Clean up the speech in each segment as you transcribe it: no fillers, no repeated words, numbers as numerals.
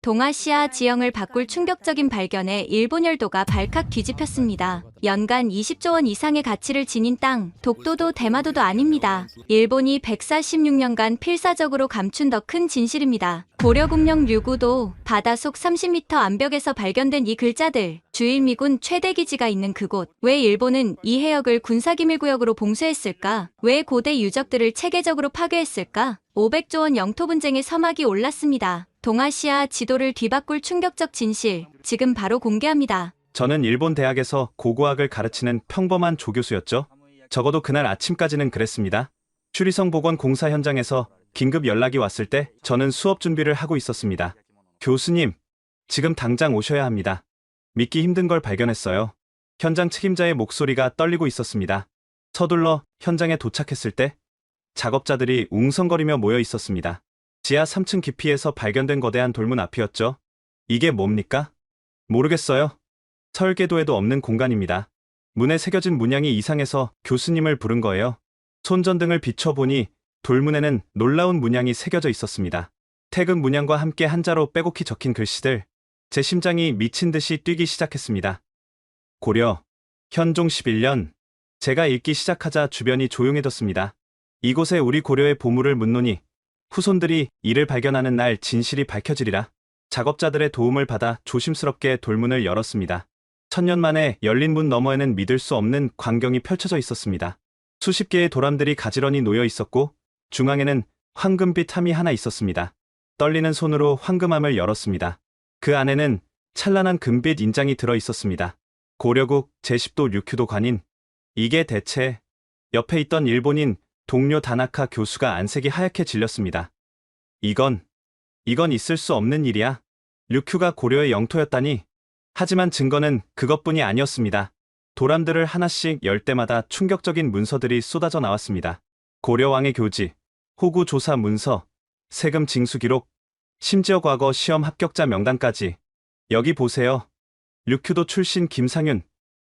동아시아 지형을 바꿀 충격적인 발견에 일본 열도가 발칵 뒤집혔습니다. 연간 20조 원 이상의 가치를 지닌 땅, 독도도 대마도도 아닙니다. 일본이 146년간 필사적으로 감춘 더 큰 진실입니다. 고려국령 류구도 바다속 30m 암벽에서 발견된 이 글자들, 주일미군 최대 기지가 있는 그곳. 왜 일본은 이 해역을 군사기밀구역으로 봉쇄했을까? 왜 고대 유적들을 체계적으로 파괴했을까? 500조 원 영토 분쟁의 서막이 올랐습니다. 동아시아 지도를 뒤바꿀 충격적 진실, 지금 바로 공개합니다. 저는 일본 대학에서 고고학을 가르치는 평범한 조교수였죠. 적어도 그날 아침까지는 그랬습니다. 추리성 복원 공사 현장에서 긴급 연락이 왔을 때 저는 수업 준비를 하고 있었습니다. 교수님, 지금 당장 오셔야 합니다. 믿기 힘든 걸 발견했어요. 현장 책임자의 목소리가 떨리고 있었습니다. 서둘러 현장에 도착했을 때 작업자들이 웅성거리며 모여 있었습니다. 지하 3층 깊이에서 발견된 거대한 돌문 앞이었죠. 이게 뭡니까? 모르겠어요. 설계도에도 없는 공간입니다. 문에 새겨진 문양이 이상해서 교수님을 부른 거예요. 손전등을 비춰보니 돌문에는 놀라운 문양이 새겨져 있었습니다. 태극 문양과 함께 한자로 빼곡히 적힌 글씨들. 제 심장이 미친 듯이 뛰기 시작했습니다. 고려, 현종 11년. 제가 읽기 시작하자 주변이 조용해졌습니다. 이곳에 우리 고려의 보물을 묻노니 후손들이 이를 발견하는 날 진실이 밝혀지리라. 작업자들의 도움을 받아 조심스럽게 돌문을 열었습니다. 1000년 만에 열린 문 너머에는 믿을 수 없는 광경이 펼쳐져 있었습니다. 수십 개의 도람들이 가지런히 놓여 있었고 중앙에는 황금빛 함이 하나 있었습니다. 떨리는 손으로 황금함을 열었습니다. 그 안에는 찬란한 금빛 인장이 들어 있었습니다. 고려국 제10도 류큐도 관인. 이게 대체... 옆에 있던 일본인 동료 다나카 교수가 안색이 하얗게 질렸습니다. 이건 있을 수 없는 일이야. 류큐가 고려의 영토였다니. 하지만 증거는 그것뿐이 아니었습니다. 도람들을 하나씩 열 때마다 충격적인 문서들이 쏟아져 나왔습니다. 고려왕의 교지, 호구 조사 문서, 세금 징수 기록, 심지어 과거 시험 합격자 명단까지. 여기 보세요. 류큐도 출신 김상윤,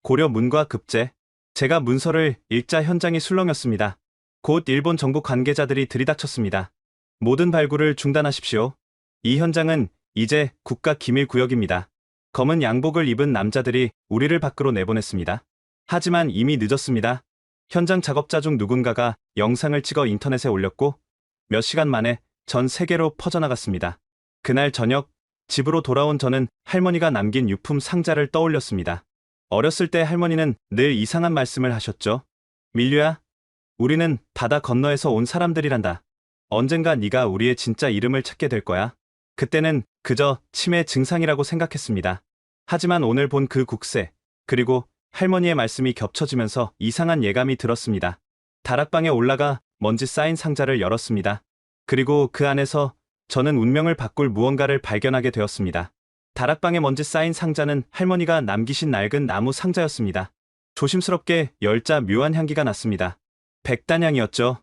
고려 문과 급제. 제가 문서를 읽자 현장이 술렁였습니다. 곧 일본 정부 관계자들이 들이닥쳤습니다. 모든 발굴을 중단하십시오. 이 현장은 이제 국가기밀구역입니다. 검은 양복을 입은 남자들이 우리를 밖으로 내보냈습니다. 하지만 이미 늦었습니다. 현장 작업자 중 누군가가 영상을 찍어 인터넷에 올렸고 몇 시간 만에 전 세계로 퍼져나갔습니다. 그날 저녁 집으로 돌아온 저는 할머니가 남긴 유품 상자를 떠올렸습니다. 어렸을 때 할머니는 늘 이상한 말씀을 하셨죠. 밀류야, 우리는 바다 건너에서 온 사람들이란다. 언젠가 네가 우리의 진짜 이름을 찾게 될 거야. 그때는 그저 치매 증상이라고 생각했습니다. 하지만 오늘 본 그 국세, 그리고 할머니의 말씀이 겹쳐지면서 이상한 예감이 들었습니다. 다락방에 올라가 먼지 쌓인 상자를 열었습니다. 그리고 그 안에서 저는 운명을 바꿀 무언가를 발견하게 되었습니다. 다락방에 먼지 쌓인 상자는 할머니가 남기신 낡은 나무 상자였습니다. 조심스럽게 열자 묘한 향기가 났습니다. 백단향이었죠.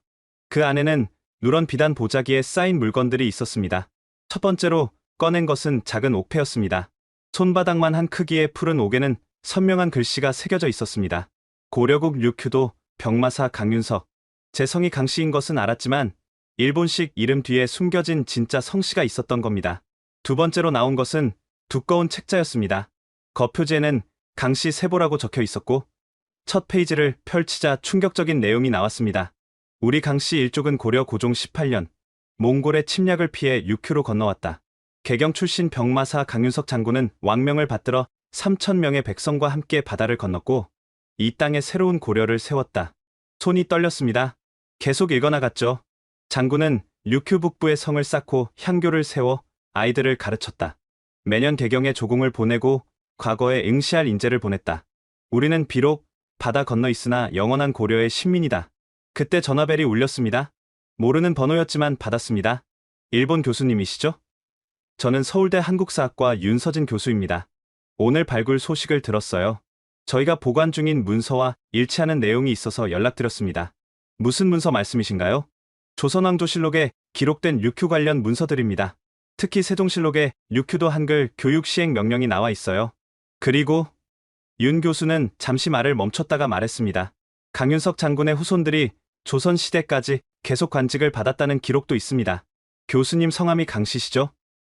그 안에는 누런 비단 보자기에 쌓인 물건들이 있었습니다. 첫 번째로 꺼낸 것은 작은 옥패였습니다. 손바닥만 한 크기의 푸른 옥에는 선명한 글씨가 새겨져 있었습니다. 고려국 류큐도 병마사 강윤석. 제 성이 강씨인 것은 알았지만 일본식 이름 뒤에 숨겨진 진짜 성씨가 있었던 겁니다. 두 번째로 나온 것은 두꺼운 책자였습니다. 겉표지에는 강씨 세보라고 적혀 있었고 첫 페이지를 펼치자 충격적인 내용이 나왔습니다. 우리 강씨 일족은 고려 고종 18년 몽골의 침략을 피해 류큐로 건너왔다. 개경 출신 병마사 강윤석 장군은 왕명을 받들어 3000명의 백성과 함께 바다를 건넜고 이 땅에 새로운 고려를 세웠다. 손이 떨렸습니다. 계속 읽어나갔죠. 장군은 류큐 북부의 성을 쌓고 향교를 세워 아이들을 가르쳤다. 매년 개경에 조공을 보내고 과거에 응시할 인재를 보냈다. 우리는 비록 바다 건너 있으나 영원한 고려의 신민이다. 그때 전화벨이 울렸습니다. 모르는 번호였지만 받았습니다. 일본 교수님이시죠? 저는 서울대 한국사학과 윤서진 교수입니다. 오늘 발굴 소식을 들었어요. 저희가 보관 중인 문서와 일치하는 내용이 있어서 연락드렸습니다. 무슨 문서 말씀이신가요? 조선왕조실록에 기록된 류큐 관련 문서들입니다. 특히 세종실록에 류큐도 한글 교육 시행 명령이 나와 있어요. 그리고 윤 교수는 잠시 말을 멈췄다가 말했습니다. 강윤석 장군의 후손들이 조선시대까지 계속 관직을 받았다는 기록도 있습니다. 교수님 성함이 강씨시죠?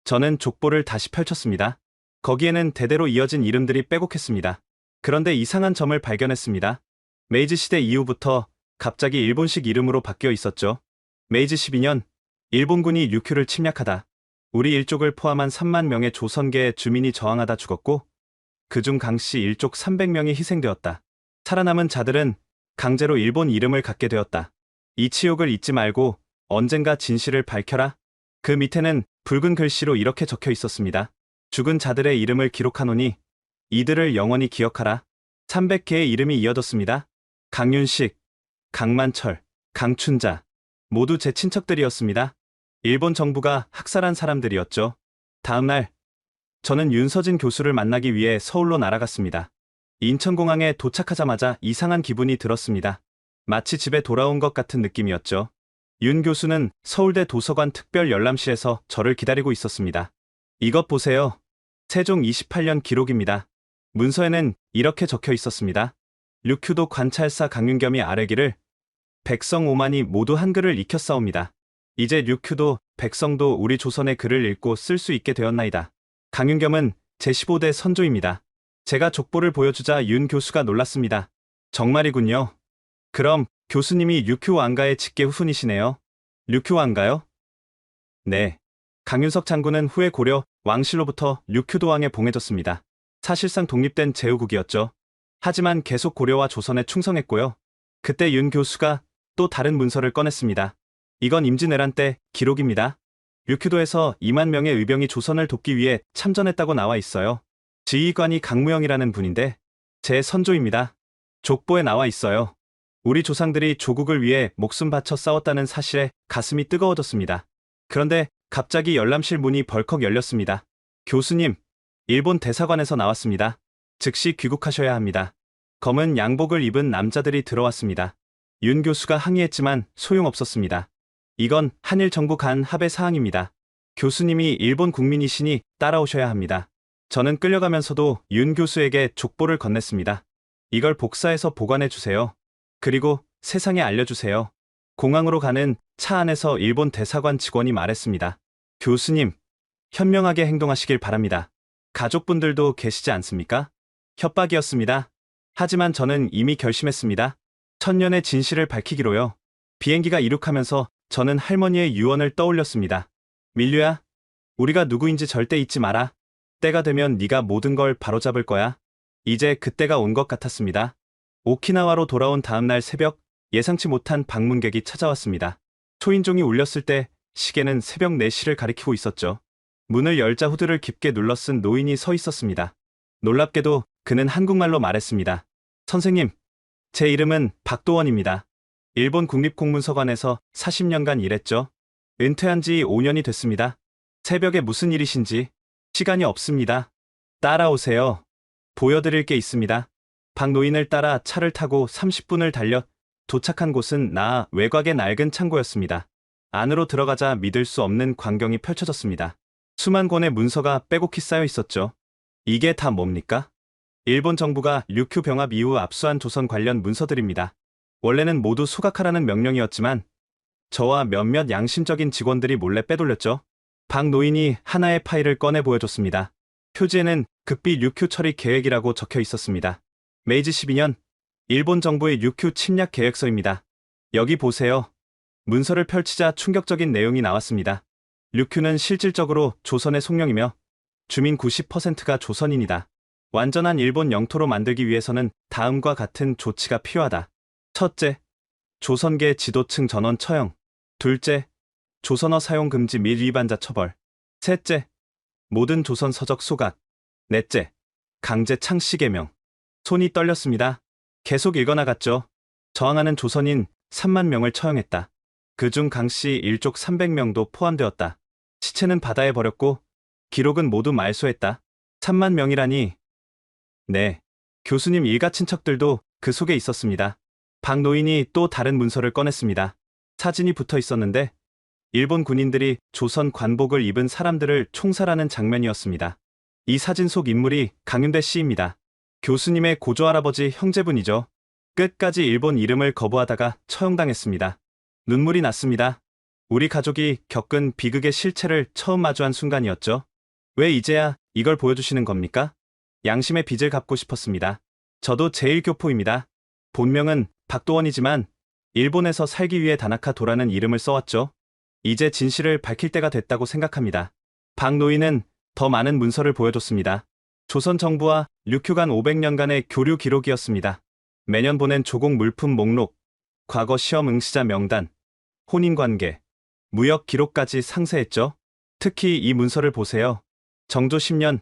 저는 족보를 다시 펼쳤습니다. 거기에는 대대로 이어진 이름들이 빼곡했습니다. 그런데 이상한 점을 발견했습니다. 메이지 시대 이후부터 갑자기 일본식 이름으로 바뀌어 있었죠. 메이지 12년, 일본군이 류큐를 침략하다. 우리 일족을 포함한 3만 명의 조선계의 주민이 저항하다 죽었고, 그중 강씨 일족 300명이 희생되었다. 살아남은 자들은 강제로 일본 이름을 갖게 되었다. 이 치욕을 잊지 말고 언젠가 진실을 밝혀라. 그 밑에는 붉은 글씨로 이렇게 적혀 있었습니다. 죽은 자들의 이름을 기록하노니 이들을 영원히 기억하라. 300개의 이름이 이어졌습니다. 강윤식, 강만철, 강춘자 모두 제 친척들이었습니다. 일본 정부가 학살한 사람들이었죠. 다음 날 저는 윤서진 교수를 만나기 위해 서울로 날아갔습니다. 인천공항에 도착하자마자 이상한 기분이 들었습니다. 마치 집에 돌아온 것 같은 느낌이었죠. 윤 교수는 서울대 도서관 특별 열람실에서 저를 기다리고 있었습니다. 이것 보세요. 세종 28년 기록입니다. 문서에는 이렇게 적혀 있었습니다. 류큐도 관찰사 강윤겸이 아뢰기를 백성 5만이 모두 한글을 익혔사옵니다. 이제 류큐도 백성도 우리 조선의 글을 읽고 쓸 수 있게 되었나이다. 강윤겸은 제15대 선조입니다. 제가 족보를 보여주자 윤 교수가 놀랐습니다. 정말이군요. 그럼 교수님이 류큐 왕가의 직계 후손이시네요. 류큐 왕가요? 네. 강윤석 장군은 후에 고려 왕실로부터 류큐도 왕에 봉해졌습니다. 사실상 독립된 제후국이었죠. 하지만 계속 고려와 조선에 충성했고요. 그때 윤 교수가 또 다른 문서를 꺼냈습니다. 이건 임진왜란 때 기록입니다. 류큐도에서 2만 명의 의병이 조선을 돕기 위해 참전했다고 나와 있어요. 지휘관이 강무영이라는 분인데 제 선조입니다. 족보에 나와 있어요. 우리 조상들이 조국을 위해 목숨 바쳐 싸웠다는 사실에 가슴이 뜨거워졌습니다. 그런데 갑자기 열람실 문이 벌컥 열렸습니다. 교수님, 일본 대사관에서 나왔습니다. 즉시 귀국하셔야 합니다. 검은 양복을 입은 남자들이 들어왔습니다. 윤 교수가 항의했지만 소용없었습니다. 이건 한일 정부 간 합의 사항입니다. 교수님이 일본 국민이시니 따라오셔야 합니다. 저는 끌려가면서도 윤 교수에게 족보를 건넸습니다. 이걸 복사해서 보관해 주세요. 그리고 세상에 알려주세요. 공항으로 가는 차 안에서 일본 대사관 직원이 말했습니다. 교수님, 현명하게 행동하시길 바랍니다. 가족분들도 계시지 않습니까? 협박이었습니다. 하지만 저는 이미 결심했습니다. 천년의 진실을 밝히기로요. 비행기가 이륙하면서 저는 할머니의 유언을 떠올렸습니다. 밀류야, 우리가 누구인지 절대 잊지 마라. 때가 되면 네가 모든 걸 바로잡을 거야. 이제 그때가 온 것 같았습니다. 오키나와로 돌아온 다음 날 새벽, 예상치 못한 방문객이 찾아왔습니다. 초인종이 울렸을 때 시계는 새벽 4시를 가리키고 있었죠. 문을 열자 후드를 깊게 눌러 쓴 노인이 서 있었습니다. 놀랍게도 그는 한국말로 말했습니다. 선생님, 제 이름은 박도원입니다. 일본 국립공문서관에서 40년간 일했죠. 은퇴한 지 5년이 됐습니다. 새벽에 무슨 일이신지 시간이 없습니다. 따라오세요. 보여드릴 게 있습니다. 박 노인을 따라 차를 타고 30분을 달려 도착한 곳은 외곽의 낡은 창고였습니다. 안으로 들어가자 믿을 수 없는 광경이 펼쳐졌습니다. 수만 권의 문서가 빼곡히 쌓여 있었죠. 이게 다 뭡니까? 일본 정부가 류큐 병합 이후 압수한 조선 관련 문서들입니다. 원래는 모두 소각하라는 명령이었지만 저와 몇몇 양심적인 직원들이 몰래 빼돌렸죠. 박 노인이 하나의 파일을 꺼내 보여줬습니다. 표지에는 극비 류큐 처리 계획이라고 적혀 있었습니다. 메이지 12년 일본 정부의 류큐 침략 계획서입니다. 여기 보세요. 문서를 펼치자 충격적인 내용이 나왔습니다. 류큐는 실질적으로 조선의 속령이며 주민 90%가 조선인이다. 완전한 일본 영토로 만들기 위해서는 다음과 같은 조치가 필요하다. 첫째, 조선계 지도층 전원 처형. 둘째, 조선어 사용 금지 및 위반자 처벌. 셋째, 모든 조선 서적 소각. 넷째, 강제 창씨 개명. 손이 떨렸습니다. 계속 읽어나갔죠. 저항하는 조선인 3만 명을 처형했다. 그중 강씨 일족 300명도 포함되었다. 시체는 바다에 버렸고 기록은 모두 말소했다. 3만 명이라니. 네, 교수님 일가 친척들도 그 속에 있었습니다. 박 노인이 또 다른 문서를 꺼냈습니다. 사진이 붙어 있었는데 일본 군인들이 조선 관복을 입은 사람들을 총살하는 장면이었습니다. 이 사진 속 인물이 강윤대 씨입니다. 교수님의 고조할아버지 형제분이죠. 끝까지 일본 이름을 거부하다가 처형당했습니다. 눈물이 났습니다. 우리 가족이 겪은 비극의 실체를 처음 마주한 순간이었죠. 왜 이제야 이걸 보여주시는 겁니까? 양심의 빚을 갚고 싶었습니다. 저도 제1교포입니다. 본명은 박도원이지만 일본에서 살기 위해 다나카 도라는 이름을 써왔죠. 이제 진실을 밝힐 때가 됐다고 생각합니다. 박 노인은 더 많은 문서를 보여줬습니다. 조선 정부와 류큐 간 500년간의 교류 기록이었습니다. 매년 보낸 조공 물품 목록, 과거 시험 응시자 명단, 혼인관계, 무역 기록까지 상세했죠. 특히 이 문서를 보세요. 정조 10년,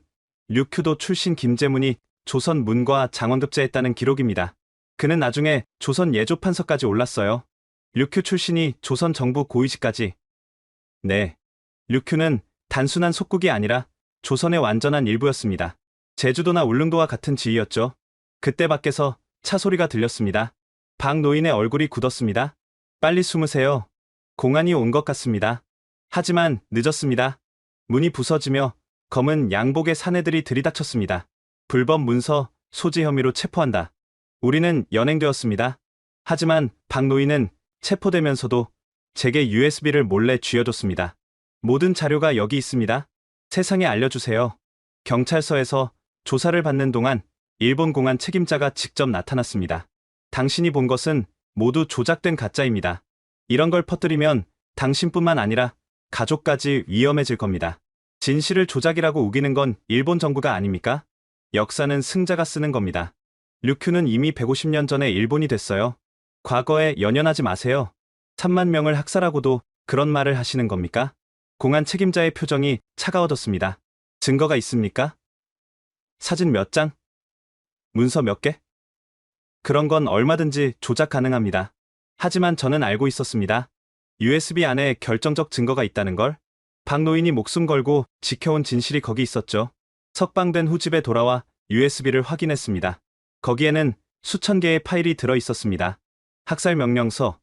류큐도 출신 김재문이 조선 문과 장원급제했다는 기록입니다. 그는 나중에 조선 예조판서까지 올랐어요. 류큐 출신이 조선 정부 고위직까지. 네, 류큐는 단순한 속국이 아니라 조선의 완전한 일부였습니다. 제주도나 울릉도와 같은 지위였죠. 그때 밖에서 차 소리가 들렸습니다. 박 노인의 얼굴이 굳었습니다. 빨리 숨으세요. 공안이 온 것 같습니다. 하지만 늦었습니다. 문이 부서지며 검은 양복의 사내들이 들이닥쳤습니다. 불법 문서, 소지 혐의로 체포한다. 우리는 연행되었습니다. 하지만 박 노인은 체포되면서도 제게 USB를 몰래 쥐어줬습니다. 모든 자료가 여기 있습니다. 세상에 알려주세요. 경찰서에서 조사를 받는 동안 일본 공안 책임자가 직접 나타났습니다. 당신이 본 것은 모두 조작된 가짜입니다. 이런 걸 퍼뜨리면 당신뿐만 아니라 가족까지 위험해질 겁니다. 진실을 조작이라고 우기는 건 일본 정부가 아닙니까? 역사는 승자가 쓰는 겁니다. 류큐는 이미 150년 전에 일본이 됐어요. 과거에 연연하지 마세요. 3만 명을 학살하고도 그런 말을 하시는 겁니까? 공안 책임자의 표정이 차가워졌습니다. 증거가 있습니까? 사진 몇 장? 문서 몇 개? 그런 건 얼마든지 조작 가능합니다. 하지만 저는 알고 있었습니다. USB 안에 결정적 증거가 있다는 걸. 박 노인이 목숨 걸고 지켜온 진실이 거기 있었죠. 석방된 후 집에 돌아와 USB를 확인했습니다. 거기에는 수천 개의 파일이 들어 있었습니다. 학살 명령서,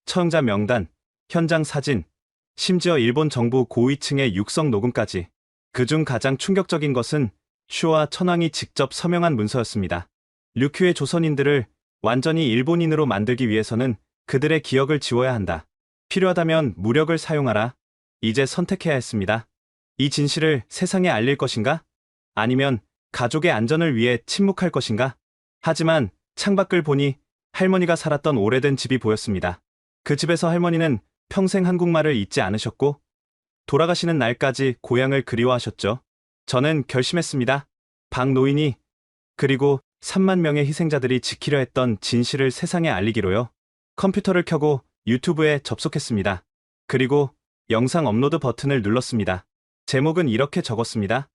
처형자 명단, 현장 사진, 심지어 일본 정부 고위층의 육성 녹음까지. 그중 가장 충격적인 것은 슈와 천황이 직접 서명한 문서였습니다. 류큐의 조선인들을 완전히 일본인으로 만들기 위해서는 그들의 기억을 지워야 한다. 필요하다면 무력을 사용하라. 이제 선택해야 했습니다. 이 진실을 세상에 알릴 것인가? 아니면 가족의 안전을 위해 침묵할 것인가? 하지만 창밖을 보니 할머니가 살았던 오래된 집이 보였습니다. 그 집에서 할머니는 평생 한국말을 잊지 않으셨고 돌아가시는 날까지 고향을 그리워하셨죠. 저는 결심했습니다. 박 노인이 그리고 3만 명의 희생자들이 지키려 했던 진실을 세상에 알리기로요. 컴퓨터를 켜고 유튜브에 접속했습니다. 그리고 영상 업로드 버튼을 눌렀습니다. 제목은 이렇게 적었습니다.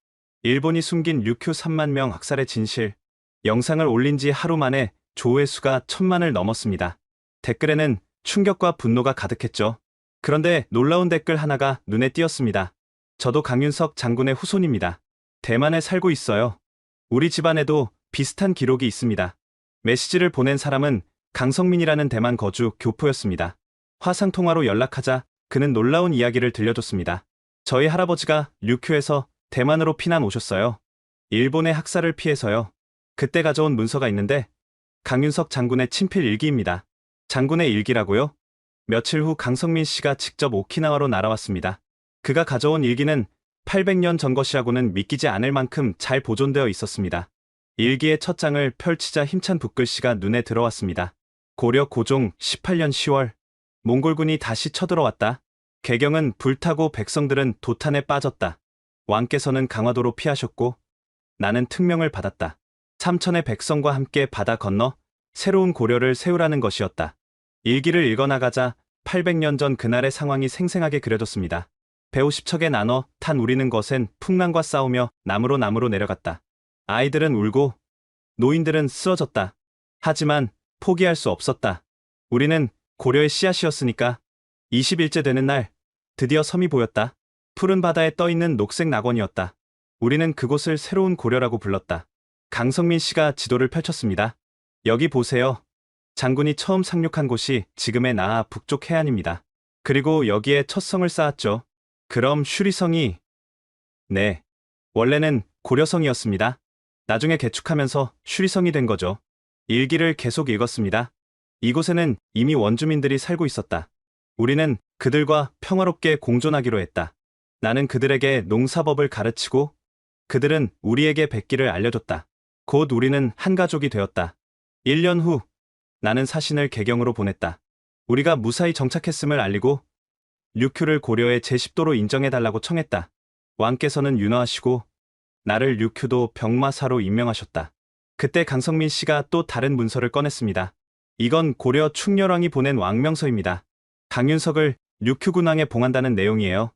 일본이 숨긴 류큐 3만 명 학살의 진실. 영상을 올린 지 하루 만에 조회수가 1000만을 넘었습니다. 댓글에는 충격과 분노가 가득했죠. 그런데 놀라운 댓글 하나가 눈에 띄었습니다. 저도 강윤석 장군의 후손입니다. 대만에 살고 있어요. 우리 집안에도 비슷한 기록이 있습니다. 메시지를 보낸 사람은 강성민이라는 대만 거주 교포였습니다. 화상통화로 연락하자 그는 놀라운 이야기를 들려줬습니다. 저희 할아버지가 류큐에서 대만으로 피난 오셨어요. 일본의 학살을 피해서요. 그때 가져온 문서가 있는데 강윤석 장군의 친필 일기입니다. 장군의 일기라고요? 며칠 후 강성민 씨가 직접 오키나와로 날아왔습니다. 그가 가져온 일기는 800년 전 것이라고는 믿기지 않을 만큼 잘 보존되어 있었습니다. 일기의 첫 장을 펼치자 힘찬 붓글씨가 눈에 들어왔습니다. 고려 고종 18년 10월 몽골군이 다시 쳐들어왔다. 개경은 불타고 백성들은 도탄에 빠졌다. 왕께서는 강화도로 피하셨고 나는 특명을 받았다. 삼천의 백성과 함께 바다 건너 새로운 고려를 세우라는 것이었다. 일기를 읽어나가자 800년 전 그날의 상황이 생생하게 그려졌습니다. 150척에 나눠 탄 우리는 것엔 풍랑과 싸우며 나무로 내려갔다. 아이들은 울고 노인들은 쓰러졌다. 하지만 포기할 수 없었다. 우리는 고려의 씨앗이었으니까. 20일째 되는 날 드디어 섬이 보였다. 푸른 바다에 떠있는 녹색 낙원이었다. 우리는 그곳을 새로운 고려라고 불렀다. 강성민 씨가 지도를 펼쳤습니다. 여기 보세요. 장군이 처음 상륙한 곳이 지금의 나하 북쪽 해안입니다. 그리고 여기에 첫 성을 쌓았죠. 그럼 슈리성이... 네, 원래는 고려성이었습니다. 나중에 개축하면서 슈리성이 된 거죠. 일기를 계속 읽었습니다. 이곳에는 이미 원주민들이 살고 있었다. 우리는 그들과 평화롭게 공존하기로 했다. 나는 그들에게 농사법을 가르치고 그들은 우리에게 백기를 알려줬다. 곧 우리는 한 가족이 되었다. 1년 후 나는 사신을 개경으로 보냈다. 우리가 무사히 정착했음을 알리고 류큐를 고려의 제10도로 인정해달라고 청했다. 왕께서는 윤허하시고 나를 류큐도 병마사로 임명하셨다. 그때 강성민 씨가 또 다른 문서를 꺼냈습니다. 이건 고려 충렬왕이 보낸 왕명서입니다. 강윤석을 류큐 군왕에 봉한다는 내용이에요.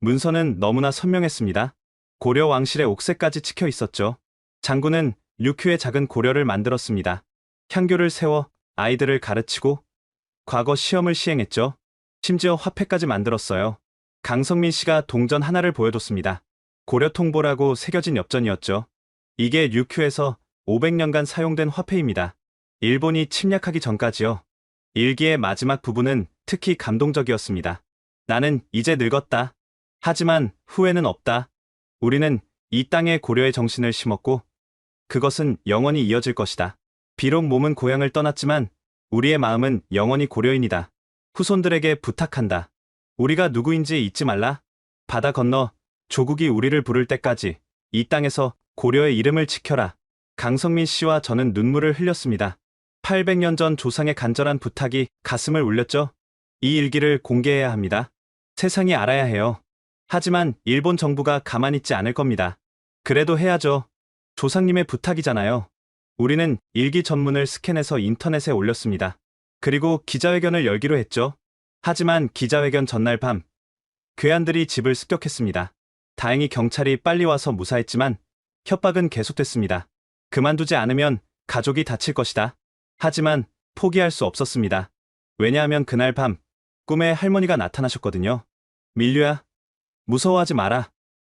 문서는 너무나 선명했습니다. 고려 왕실의 옥새까지 찍혀 있었죠. 장군은 류큐의 작은 고려를 만들었습니다. 향교를 세워 아이들을 가르치고 과거 시험을 시행했죠. 심지어 화폐까지 만들었어요. 강성민 씨가 동전 하나를 보여줬습니다. 고려 통보라고 새겨진 엽전이었죠. 이게 류큐에서 500년간 사용된 화폐입니다. 일본이 침략하기 전까지요. 일기의 마지막 부분은 특히 감동적이었습니다. 나는 이제 늙었다. 하지만 후회는 없다. 우리는 이 땅에 고려의 정신을 심었고 그것은 영원히 이어질 것이다. 비록 몸은 고향을 떠났지만 우리의 마음은 영원히 고려인이다. 후손들에게 부탁한다. 우리가 누구인지 잊지 말라. 바다 건너 조국이 우리를 부를 때까지 이 땅에서 고려의 이름을 지켜라. 강성민 씨와 저는 눈물을 흘렸습니다. 800년 전 조상의 간절한 부탁이 가슴을 울렸죠. 이 일기를 공개해야 합니다. 세상이 알아야 해요. 하지만 일본 정부가 가만히 있지 않을 겁니다. 그래도 해야죠. 조상님의 부탁이잖아요. 우리는 일기 전문을 스캔해서 인터넷에 올렸습니다. 그리고 기자회견을 열기로 했죠. 하지만 기자회견 전날 밤 괴한들이 집을 습격했습니다. 다행히 경찰이 빨리 와서 무사했지만 협박은 계속됐습니다. 그만두지 않으면 가족이 다칠 것이다. 하지만 포기할 수 없었습니다. 왜냐하면 그날 밤 꿈에 할머니가 나타나셨거든요. 밀류야, 무서워하지 마라.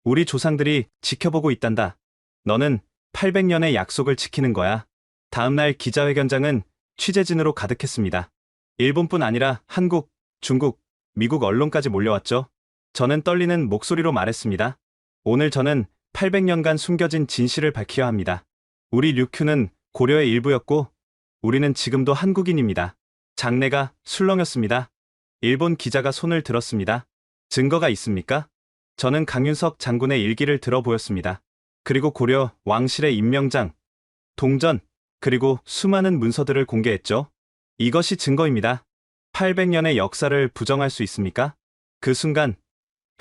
우리 조상들이 지켜보고 있단다. 너는 800년의 약속을 지키는 거야. 다음날 기자회견장은 취재진으로 가득했습니다. 일본뿐 아니라 한국, 중국, 미국 언론까지 몰려왔죠. 저는 떨리는 목소리로 말했습니다. 오늘 저는 800년간 숨겨진 진실을 밝혀야 합니다. 우리 류큐는 고려의 일부였고 우리는 지금도 한국인입니다. 장내가 술렁였습니다. 일본 기자가 손을 들었습니다. 증거가 있습니까? 저는 강윤석 장군의 일기를 들어 보였습니다. 그리고 고려 왕실의 임명장, 동전, 그리고 수많은 문서들을 공개했죠. 이것이 증거입니다. 800년의 역사를 부정할 수 있습니까? 그 순간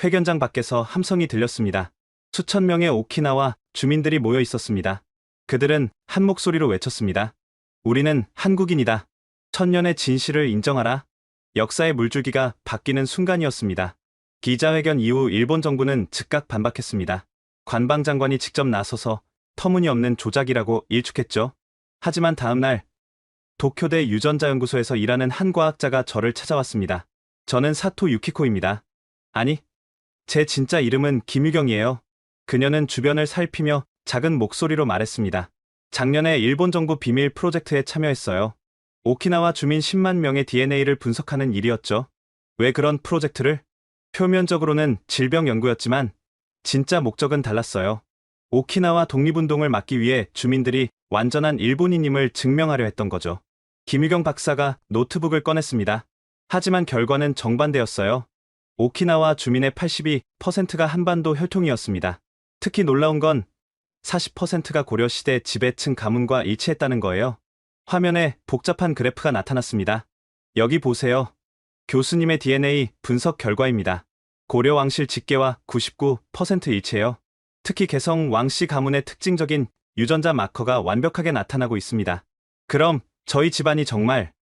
회견장 밖에서 함성이 들렸습니다. 수천 명의 오키나와 주민들이 모여 있었습니다. 그들은 한 목소리로 외쳤습니다. 우리는 한국인이다. 천년의 진실을 인정하라. 역사의 물줄기가 바뀌는 순간이었습니다. 기자회견 이후 일본 정부는 즉각 반박했습니다. 관방장관이 직접 나서서 터무니없는 조작이라고 일축했죠. 하지만 다음날 도쿄대 유전자연구소에서 일하는 한 과학자가 저를 찾아왔습니다. 저는 사토 유키코입니다. 아니, 제 진짜 이름은 김유경이에요. 그녀는 주변을 살피며 작은 목소리로 말했습니다. 작년에 일본 정부 비밀 프로젝트에 참여했어요. 오키나와 주민 10만 명의 DNA를 분석하는 일이었죠. 왜 그런 프로젝트를? 표면적으로는 질병 연구였지만 진짜 목적은 달랐어요. 오키나와 독립운동을 막기 위해 주민들이 완전한 일본인임을 증명하려 했던 거죠. 김유경 박사가 노트북을 꺼냈습니다. 하지만 결과는 정반대였어요. 오키나와 주민의 82%가 한반도 혈통이었습니다. 특히 놀라운 건 40%가 고려시대 지배층 가문과 일치했다는 거예요. 화면에 복잡한 그래프가 나타났습니다. 여기 보세요. 교수님의 DNA 분석 결과입니다. 고려 왕실 직계와 99% 일치해요. 특히 개성 왕씨 가문의 특징적인 유전자 마커가 완벽하게 나타나고 있습니다. 그럼 저희 집안이 정말...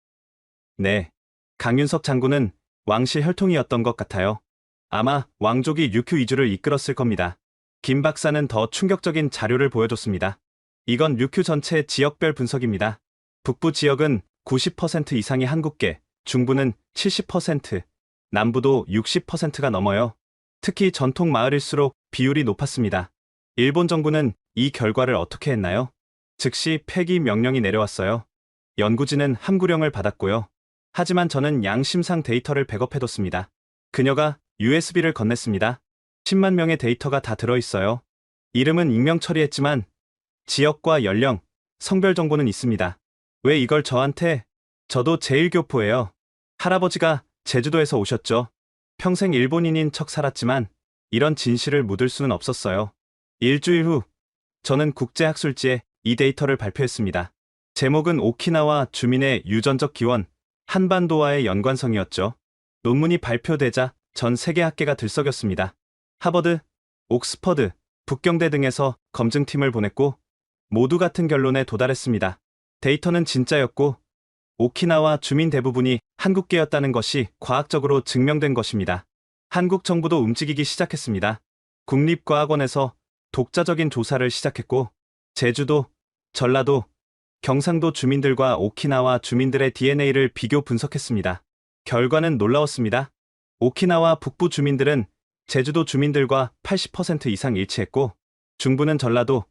네, 강윤석 장군은 왕실 혈통이었던 것 같아요. 아마 왕족이 류큐 이주를 이끌었을 겁니다. 김 박사는 더 충격적인 자료를 보여줬습니다. 이건 류큐 전체 지역별 분석입니다. 북부 지역은 90% 이상이 한국계, 중부는 70%, 남부도 60%가 넘어요. 특히 전통 마을일수록 비율이 높았습니다. 일본 정부는 이 결과를 어떻게 했나요? 즉시 폐기 명령이 내려왔어요. 연구진은 함구령을 받았고요. 하지만 저는 양심상 데이터를 백업해뒀습니다. 그녀가 USB를 건넸습니다. 10만 명의 데이터가 다 들어있어요. 이름은 익명 처리했지만 지역과 연령, 성별 정보는 있습니다. 왜 이걸 저한테? 저도 제1교포예요. 할아버지가 제주도에서 오셨죠. 평생 일본인인 척 살았지만 이런 진실을 묻을 수는 없었어요. 일주일 후 저는 국제학술지에 이 데이터를 발표했습니다. 제목은 오키나와 주민의 유전적 기원, 한반도와의 연관성이었죠. 논문이 발표되자 전 세계 학계가 들썩였습니다. 하버드, 옥스퍼드, 북경대 등에서 검증팀을 보냈고 모두 같은 결론에 도달했습니다. 데이터는 진짜였고 오키나와 주민 대부분이 한국계였다는 것이 과학적으로 증명된 것입니다. 한국 정부도 움직이기 시작했습니다. 국립과학원에서 독자적인 조사를 시작했고 제주도, 전라도, 경상도 주민들과 오키나와 주민들의 DNA를 비교 분석했습니다. 결과는 놀라웠습니다. 오키나와 북부 주민들은 제주도 주민들과 80% 이상 일치했고 중부는 전라도,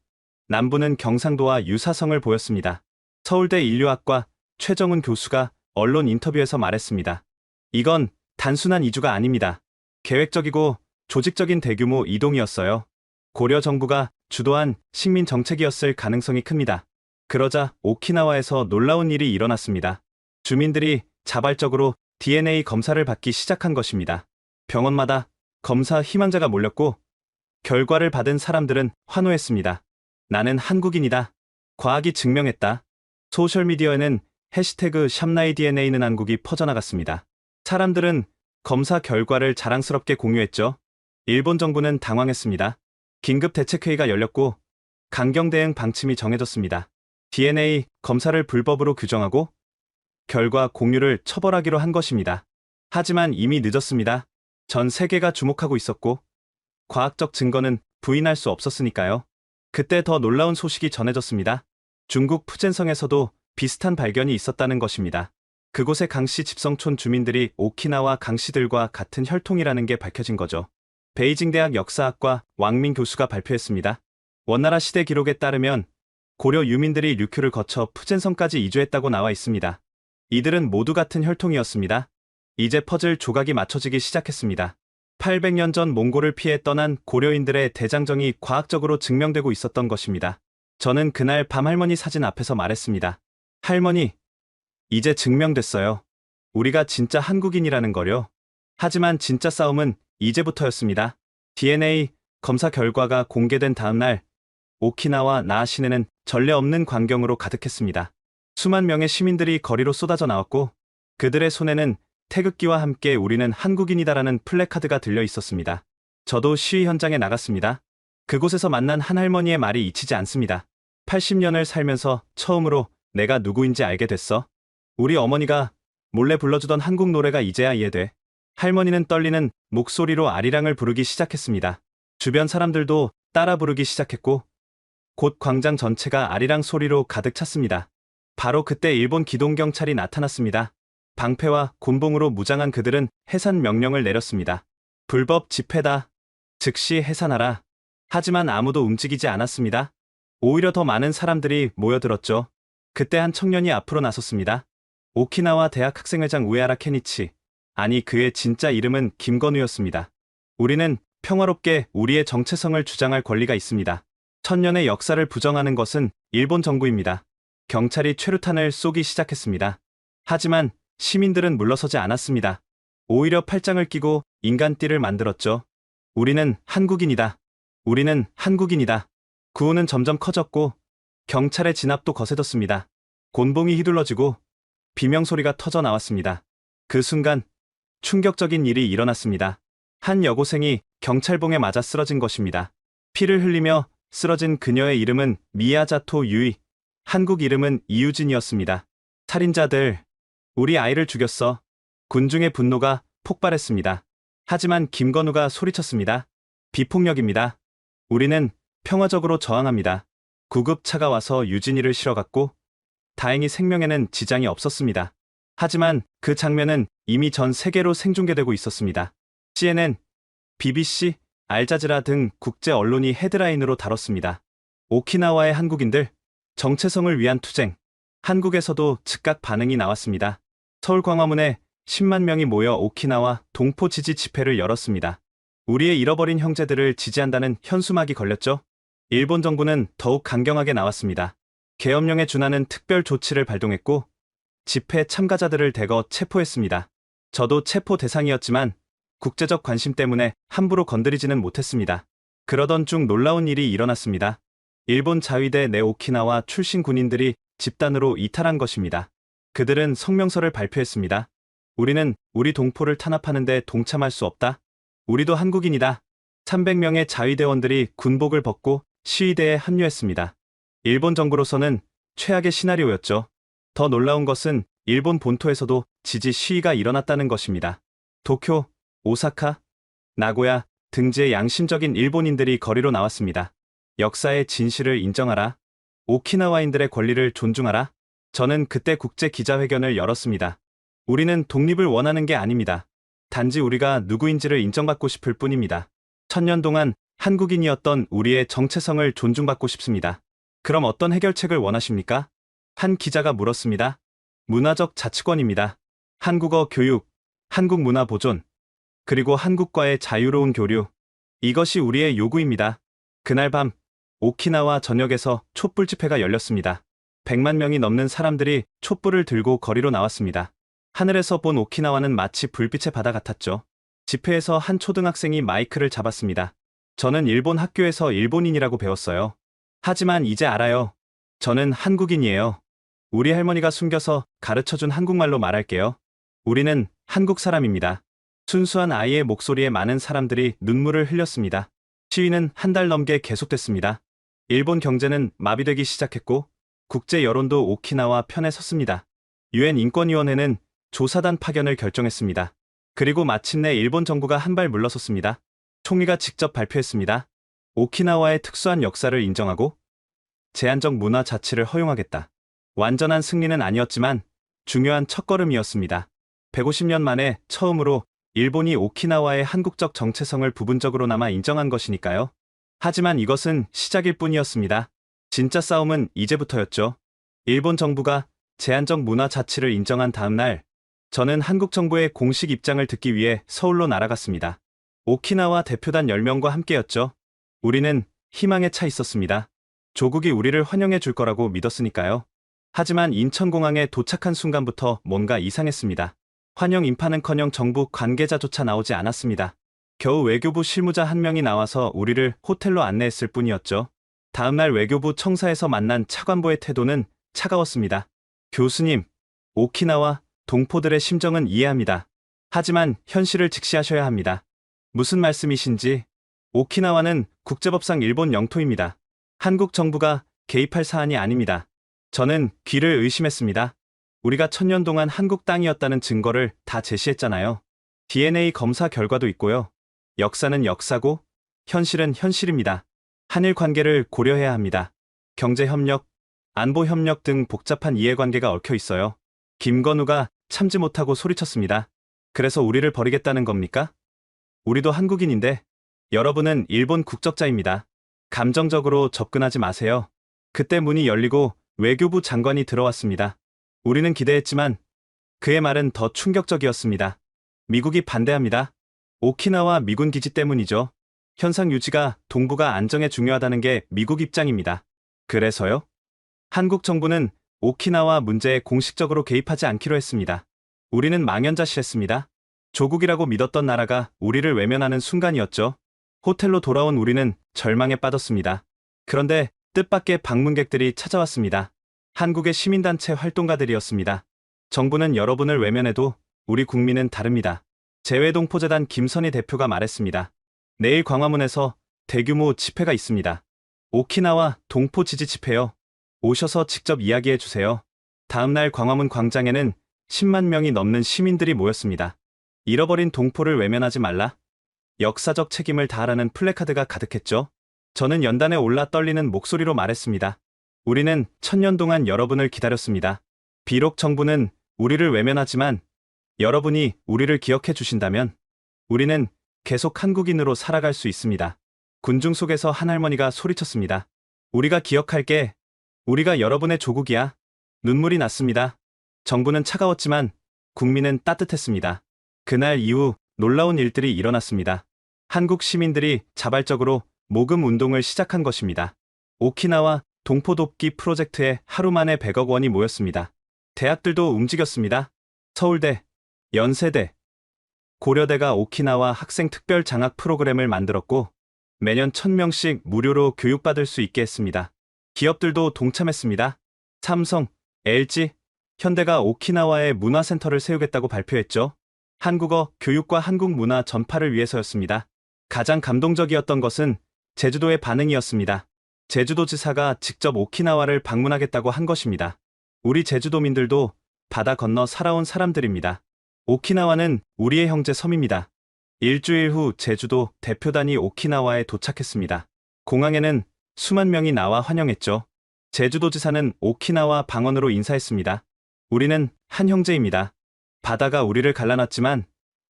남부는 경상도와 유사성을 보였습니다. 서울대 인류학과 최정훈 교수가 언론 인터뷰에서 말했습니다. 이건 단순한 이주가 아닙니다. 계획적이고 조직적인 대규모 이동이었어요. 고려 정부가 주도한 식민 정책이었을 가능성이 큽니다. 그러자 오키나와에서 놀라운 일이 일어났습니다. 주민들이 자발적으로 DNA 검사를 받기 시작한 것입니다. 병원마다 검사 희망자가 몰렸고 결과를 받은 사람들은 환호했습니다. 나는 한국인이다. 과학이 증명했다. 소셜미디어에는 해시태그 샵나이DNA는 한국이 퍼져나갔습니다. 사람들은 검사 결과를 자랑스럽게 공유했죠. 일본 정부는 당황했습니다. 긴급 대책회의가 열렸고 강경 대응 방침이 정해졌습니다. DNA 검사를 불법으로 규정하고 결과 공유를 처벌하기로 한 것입니다. 하지만 이미 늦었습니다. 전 세계가 주목하고 있었고 과학적 증거는 부인할 수 없었으니까요. 그때 더 놀라운 소식이 전해졌습니다. 중국 푸젠성에서도 비슷한 발견이 있었다는 것입니다. 그곳의 강씨 집성촌 주민들이 오키나와 강씨들과 같은 혈통이라는 게 밝혀진 거죠. 베이징 대학 역사학과 왕민 교수가 발표했습니다. 원나라 시대 기록에 따르면 고려 유민들이 류큐를 거쳐 푸젠성까지 이주했다고 나와 있습니다. 이들은 모두 같은 혈통이었습니다. 이제 퍼즐 조각이 맞춰지기 시작했습니다. 800년 전 몽골을 피해 떠난 고려인들의 대장정이 과학적으로 증명되고 있었던 것입니다. 저는 그날 밤 할머니 사진 앞에서 말했습니다. 할머니, 이제 증명됐어요. 우리가 진짜 한국인이라는 거요. 하지만 진짜 싸움은 이제부터였습니다. DNA 검사 결과가 공개된 다음 날 오키나와 나하 시내는 전례 없는 광경으로 가득했습니다. 수만 명의 시민들이 거리로 쏟아져 나왔고 그들의 손에는 태극기와 함께 우리는 한국인이다라는 플래카드가 들려 있었습니다. 저도 시위 현장에 나갔습니다. 그곳에서 만난 한 할머니의 말이 잊히지 않습니다. 80년을 살면서 처음으로 내가 누구인지 알게 됐어. 우리 어머니가 몰래 불러주던 한국 노래가 이제야 이해돼. 할머니는 떨리는 목소리로 아리랑을 부르기 시작했습니다. 주변 사람들도 따라 부르기 시작했고 곧 광장 전체가 아리랑 소리로 가득 찼습니다. 바로 그때 일본 기동경찰이 나타났습니다. 방패와 곤봉으로 무장한 그들은 해산 명령을 내렸습니다. 불법 집회다. 즉시 해산하라. 하지만 아무도 움직이지 않았습니다. 오히려 더 많은 사람들이 모여들었죠. 그때 한 청년이 앞으로 나섰습니다. 오키나와 대학 학생회장 우에하라 케니치, 아니 그의 진짜 이름은 김건우였습니다. 우리는 평화롭게 우리의 정체성을 주장할 권리가 있습니다. 천년의 역사를 부정하는 것은 일본 정부입니다. 경찰이 최루탄을 쏘기 시작했습니다. 하지만 시민들은 물러서지 않았습니다. 오히려 팔짱을 끼고 인간띠를 만들었죠. 우리는 한국인이다. 우리는 한국인이다. 구호는 점점 커졌고 경찰의 진압도 거세졌습니다. 곤봉이 휘둘러지고 비명소리가 터져 나왔습니다. 그 순간 충격적인 일이 일어났습니다. 한 여고생이 경찰봉에 맞아 쓰러진 것입니다. 피를 흘리며 쓰러진 그녀의 이름은 미야자토 유이, 한국 이름은 이유진이었습니다. 살인자들, 우리 아이를 죽였어. 군중의 분노가 폭발했습니다. 하지만 김건우가 소리쳤습니다. 비폭력입니다. 우리는 평화적으로 저항합니다. 구급차가 와서 유진이를 실어갔고 다행히 생명에는 지장이 없었습니다. 하지만 그 장면은 이미 전 세계로 생중계되고 있었습니다. CNN, BBC, 알자지라 등 국제 언론이 헤드라인으로 다뤘습니다. 오키나와의 한국인들, 정체성을 위한 투쟁. 한국에서도 즉각 반응이 나왔습니다. 서울 광화문에 10만 명이 모여 오키나와 동포 지지 집회를 열었습니다. 우리의 잃어버린 형제들을 지지한다는 현수막이 걸렸죠. 일본 정부는 더욱 강경하게 나왔습니다. 계엄령에 준하는 특별 조치를 발동했고 집회 참가자들을 대거 체포했습니다. 저도 체포 대상이었지만 국제적 관심 때문에 함부로 건드리지는 못했습니다. 그러던 중 놀라운 일이 일어났습니다. 일본 자위대 내 오키나와 출신 군인들이 집단으로 이탈한 것입니다. 그들은 성명서를 발표했습니다. 우리는 우리 동포를 탄압하는데 동참할 수 없다. 우리도 한국인이다. 300명의 자위대원들이 군복을 벗고 시위대에 합류했습니다. 일본 정부로서는 최악의 시나리오였죠. 더 놀라운 것은 일본 본토에서도 지지 시위가 일어났다는 것입니다. 도쿄, 오사카, 나고야 등지의 양심적인 일본인들이 거리로 나왔습니다. 역사의 진실을 인정하라. 오키나와인들의 권리를 존중하라. 저는 그때 국제 기자회견을 열었습니다. 우리는 독립을 원하는 게 아닙니다. 단지 우리가 누구인지를 인정받고 싶을 뿐입니다. 1000년 동안 한국인이었던 우리의 정체성을 존중받고 싶습니다. 그럼 어떤 해결책을 원하십니까? 한 기자가 물었습니다. 문화적 자치권입니다. 한국어 교육, 한국 문화 보존, 그리고 한국과의 자유로운 교류. 이것이 우리의 요구입니다. 그날 밤 오키나와 전역에서 촛불 집회가 열렸습니다. 100만 명이 넘는 사람들이 촛불을 들고 거리로 나왔습니다. 하늘에서 본 오키나와는 마치 불빛의 바다 같았죠. 집회에서 한 초등학생이 마이크를 잡았습니다. 저는 일본 학교에서 일본인이라고 배웠어요. 하지만 이제 알아요. 저는 한국인이에요. 우리 할머니가 숨겨서 가르쳐준 한국말로 말할게요. 우리는 한국 사람입니다. 순수한 아이의 목소리에 많은 사람들이 눈물을 흘렸습니다. 시위는 한 달 넘게 계속됐습니다. 일본 경제는 마비되기 시작했고 국제 여론도 오키나와 편에 섰습니다. 유엔 인권위원회는 조사단 파견을 결정했습니다. 그리고 마침내 일본 정부가 한 발 물러섰습니다. 총리가 직접 발표했습니다. 오키나와의 특수한 역사를 인정하고 제한적 문화 자치를 허용하겠다. 완전한 승리는 아니었지만 중요한 첫걸음이었습니다. 150년 만에 처음으로 일본이 오키나와의 한국적 정체성을 부분적으로나마 인정한 것이니까요. 하지만 이것은 시작일 뿐이었습니다. 진짜 싸움은 이제부터였죠. 일본 정부가 제한적 문화 자치를 인정한 다음 날, 저는 한국 정부의 공식 입장을 듣기 위해 서울로 날아갔습니다. 오키나와 대표단 10명과 함께였죠. 우리는 희망에 차 있었습니다. 조국이 우리를 환영해 줄 거라고 믿었으니까요. 하지만 인천공항에 도착한 순간부터 뭔가 이상했습니다. 환영 인파는커녕 정부 관계자조차 나오지 않았습니다. 겨우 외교부 실무자 한 명이 나와서 우리를 호텔로 안내했을 뿐이었죠. 다음날 외교부 청사에서 만난 차관보의 태도는 차가웠습니다. 교수님, 오키나와 동포들의 심정은 이해합니다. 하지만 현실을 직시하셔야 합니다. 무슨 말씀이신지. 오키나와는 국제법상 일본 영토입니다. 한국 정부가 개입할 사안이 아닙니다. 저는 귀를 의심했습니다. 우리가 1000년 동안 한국 땅이었다는 증거를 다 제시했잖아요. DNA 검사 결과도 있고요. 역사는 역사고 현실은 현실입니다. 한일 관계를 고려해야 합니다. 경제협력, 안보협력 등 복잡한 이해관계가 얽혀 있어요. 김건우가 참지 못하고 소리쳤습니다. 그래서 우리를 버리겠다는 겁니까? 우리도 한국인인데 여러분은 일본 국적자입니다. 감정적으로 접근하지 마세요. 그때 문이 열리고 외교부 장관이 들어왔습니다. 우리는 기대했지만 그의 말은 더 충격적이었습니다. 미국이 반대합니다. 오키나와 미군 기지 때문이죠. 현상 유지가 동북아 안정에 중요하다는 게 미국 입장입니다. 그래서요? 한국 정부는 오키나와 문제에 공식적으로 개입하지 않기로 했습니다. 우리는 망연자실했습니다. 조국이라고 믿었던 나라가 우리를 외면하는 순간이었죠. 호텔로 돌아온 우리는 절망에 빠졌습니다. 그런데 뜻밖의 방문객들이 찾아왔습니다. 한국의 시민단체 활동가들이었습니다. 정부는 여러분을 외면해도 우리 국민은 다릅니다. 재외동포재단 김선희 대표가 말했습니다. 내일 광화문에서 대규모 집회가 있습니다. 오키나와 동포 지지 집회요. 오셔서 직접 이야기해 주세요. 다음날 광화문 광장에는 10만 명이 넘는 시민들이 모였습니다. 잃어버린 동포를 외면하지 말라. 역사적 책임을 다하라는 플래카드가 가득했죠. 저는 연단에 올라 떨리는 목소리로 말했습니다. 우리는 1000년 동안 여러분을 기다렸습니다. 비록 정부는 우리를 외면하지만 여러분이 우리를 기억해 주신다면 우리는 계속 한국인으로 살아갈 수 있습니다. 군중 속에서 한 할머니가 소리쳤습니다. 우리가 기억할게. 우리가 여러분의 조국이야. 눈물이 났습니다. 정부는 차가웠지만 국민은 따뜻했습니다. 그날 이후 놀라운 일들이 일어났습니다. 한국 시민들이 자발적으로 모금 운동을 시작한 것입니다. 오키나와 동포 돕기 프로젝트에 하루 만에 100억 원이 모였습니다. 대학들도 움직였습니다. 서울대, 연세대, 고려대가 오키나와 학생 특별 장학 프로그램을 만들었고 매년 1000명씩 무료로 교육받을 수 있게 했습니다. 기업들도 동참했습니다. 삼성, LG, 현대가 오키나와에 문화센터를 세우겠다고 발표했죠. 한국어 교육과 한국 문화 전파를 위해서였습니다. 가장 감동적이었던 것은 제주도의 반응이었습니다. 제주도지사가 직접 오키나와를 방문하겠다고 한 것입니다. 우리 제주도민들도 바다 건너 살아온 사람들입니다. 오키나와는 우리의 형제 섬입니다. 일주일 후 제주도 대표단이 오키나와에 도착했습니다. 공항에는 수만 명이 나와 환영했죠. 제주도지사는 오키나와 방언으로 인사했습니다. 우리는 한 형제입니다. 바다가 우리를 갈라놨지만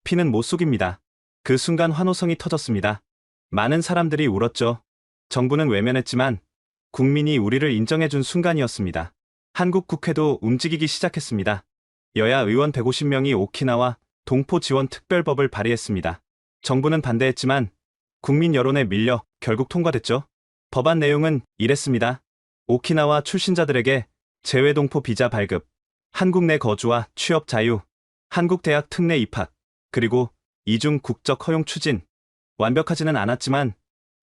피는 못 속입니다. 그 순간 환호성이 터졌습니다. 많은 사람들이 울었죠. 정부는 외면했지만 국민이 우리를 인정해준 순간이었습니다. 한국 국회도 움직이기 시작했습니다. 여야 의원 150명이 오키나와 동포 지원 특별법을 발의했습니다. 정부는 반대했지만 국민 여론에 밀려 결국 통과됐죠. 법안 내용은 이랬습니다. 오키나와 출신자들에게 재외동포 비자 발급, 한국 내 거주와 취업 자유, 한국 대학 특례 입학, 그리고 이중 국적 허용 추진. 완벽하지는 않았지만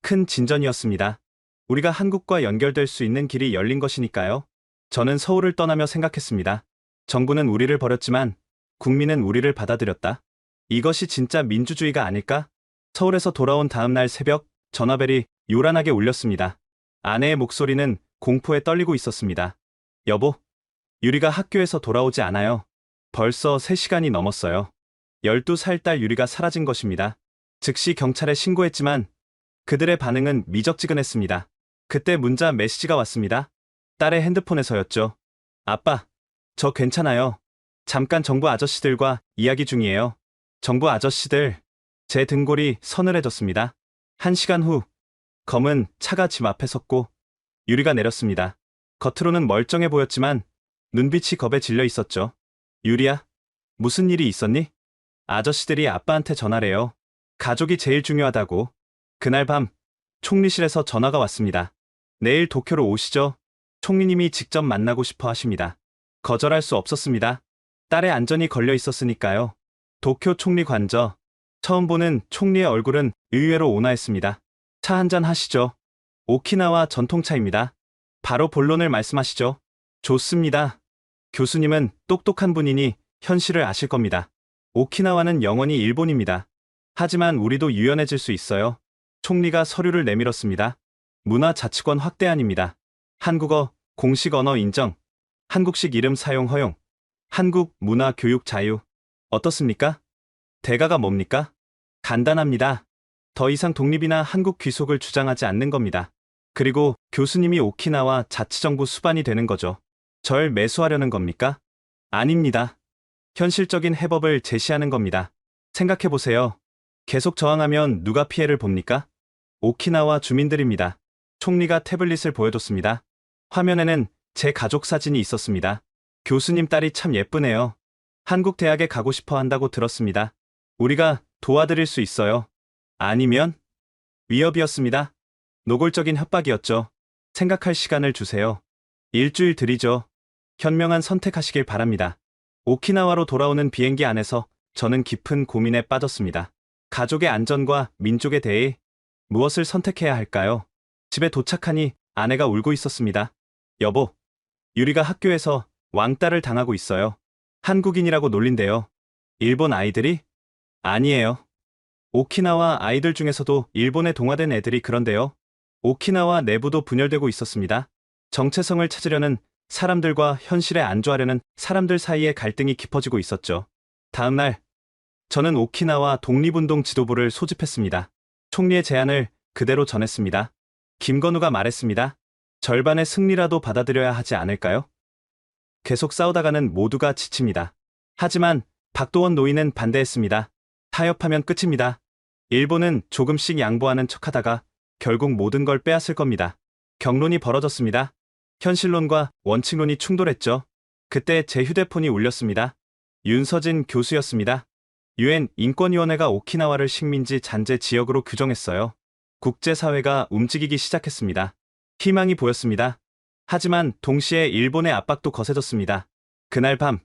큰 진전이었습니다. 우리가 한국과 연결될 수 있는 길이 열린 것이니까요. 저는 서울을 떠나며 생각했습니다. 정부는 우리를 버렸지만 국민은 우리를 받아들였다. 이것이 진짜 민주주의가 아닐까? 서울에서 돌아온 다음 날 새벽 전화벨이 요란하게 울렸습니다. 아내의 목소리는 공포에 떨리고 있었습니다. 여보, 유리가 학교에서 돌아오지 않아요. 벌써 3시간이 넘었어요. 12살 딸 유리가 사라진 것입니다. 즉시 경찰에 신고했지만 그들의 반응은 미적지근했습니다. 그때 문자 메시지가 왔습니다. 딸의 핸드폰에서였죠. 아빠, 저 괜찮아요. 잠깐 정부 아저씨들과 이야기 중이에요. 정부 아저씨들, 제 등골이 서늘해졌습니다. 1시간 후, 검은 차가 집 앞에 섰고 유리가 내렸습니다. 겉으로는 멀쩡해 보였지만 눈빛이 겁에 질려 있었죠. 유리야, 무슨 일이 있었니? 아저씨들이 아빠한테 전화래요. 가족이 제일 중요하다고. 그날 밤 총리실에서 전화가 왔습니다. 내일 도쿄로 오시죠. 총리님이 직접 만나고 싶어 하십니다. 거절할 수 없었습니다. 딸의 안전이 걸려 있었으니까요. 도쿄 총리 관저. 처음 보는 총리의 얼굴은 의외로 온화했습니다. 차 한잔 하시죠. 오키나와 전통차입니다. 바로 본론을 말씀하시죠. 좋습니다. 교수님은 똑똑한 분이니 현실을 아실 겁니다. 오키나와는 영원히 일본입니다. 하지만 우리도 유연해질 수 있어요. 총리가 서류를 내밀었습니다. 문화자치권 확대안입니다. 한국어, 공식 언어 인정, 한국식 이름 사용 허용, 한국 문화 교육 자유. 어떻습니까? 대가가 뭡니까? 간단합니다. 더 이상 독립이나 한국 귀속을 주장하지 않는 겁니다. 그리고 교수님이 오키나와 자치정부 수반이 되는 거죠. 절 매수하려는 겁니까? 아닙니다. 현실적인 해법을 제시하는 겁니다. 생각해보세요. 계속 저항하면 누가 피해를 봅니까? 오키나와 주민들입니다. 총리가 태블릿을 보여줬습니다. 화면에는 제 가족 사진이 있었습니다. 교수님 딸이 참 예쁘네요. 한국 대학에 가고 싶어 한다고 들었습니다. 우리가 도와드릴 수 있어요. 아니면? 위협이었습니다. 노골적인 협박이었죠. 생각할 시간을 주세요. 일주일 드리죠. 현명한 선택하시길 바랍니다. 오키나와로 돌아오는 비행기 안에서 저는 깊은 고민에 빠졌습니다. 가족의 안전과 민족에 대해 무엇을 선택해야 할까요? 집에 도착하니 아내가 울고 있었습니다. 여보, 유리가 학교에서 왕따를 당하고 있어요. 한국인이라고 놀린대요. 일본 아이들이? 아니에요. 오키나와 아이들 중에서도 일본에 동화된 애들이 그런데요. 오키나와 내부도 분열되고 있었습니다. 정체성을 찾으려는 사람들과 현실에 안주하려는 사람들 사이의 갈등이 깊어지고 있었죠. 다음 날, 저는 오키나와 독립운동 지도부를 소집했습니다. 총리의 제안을 그대로 전했습니다. 김건우가 말했습니다. 절반의 승리라도 받아들여야 하지 않을까요? 계속 싸우다가는 모두가 지칩니다. 하지만 박도원 노인은 반대했습니다. 타협하면 끝입니다. 일본은 조금씩 양보하는 척하다가 결국 모든 걸 빼앗을 겁니다. 격론이 벌어졌습니다. 현실론과 원칙론이 충돌했죠. 그때 제 휴대폰이 울렸습니다. 윤서진 교수였습니다. 유엔 인권위원회가 오키나와를 식민지 잔재 지역으로 규정했어요. 국제사회가 움직이기 시작했습니다. 희망이 보였습니다. 하지만 동시에 일본의 압박도 거세졌습니다. 그날 밤,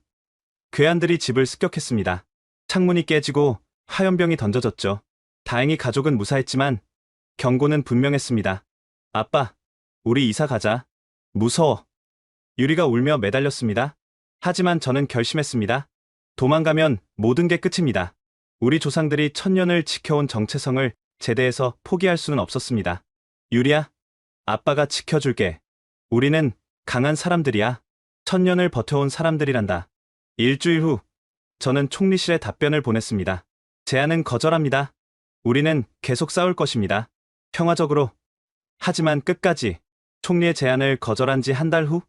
괴한들이 집을 습격했습니다. 창문이 깨지고 화염병이 던져졌죠. 다행히 가족은 무사했지만 경고는 분명했습니다. 아빠, 우리 이사 가자. 무서워. 유리가 울며 매달렸습니다. 하지만 저는 결심했습니다. 도망가면 모든 게 끝입니다. 우리 조상들이 천년을 지켜온 정체성을 제대해서 포기할 수는 없었습니다. 유리야, 아빠가 지켜줄게. 우리는 강한 사람들이야. 천년을 버텨온 사람들이란다. 일주일 후, 저는 총리실에 답변을 보냈습니다. 제안은 거절합니다. 우리는 계속 싸울 것입니다. 평화적으로. 하지만 끝까지. 총리의 제안을 거절한 지 한 달 후,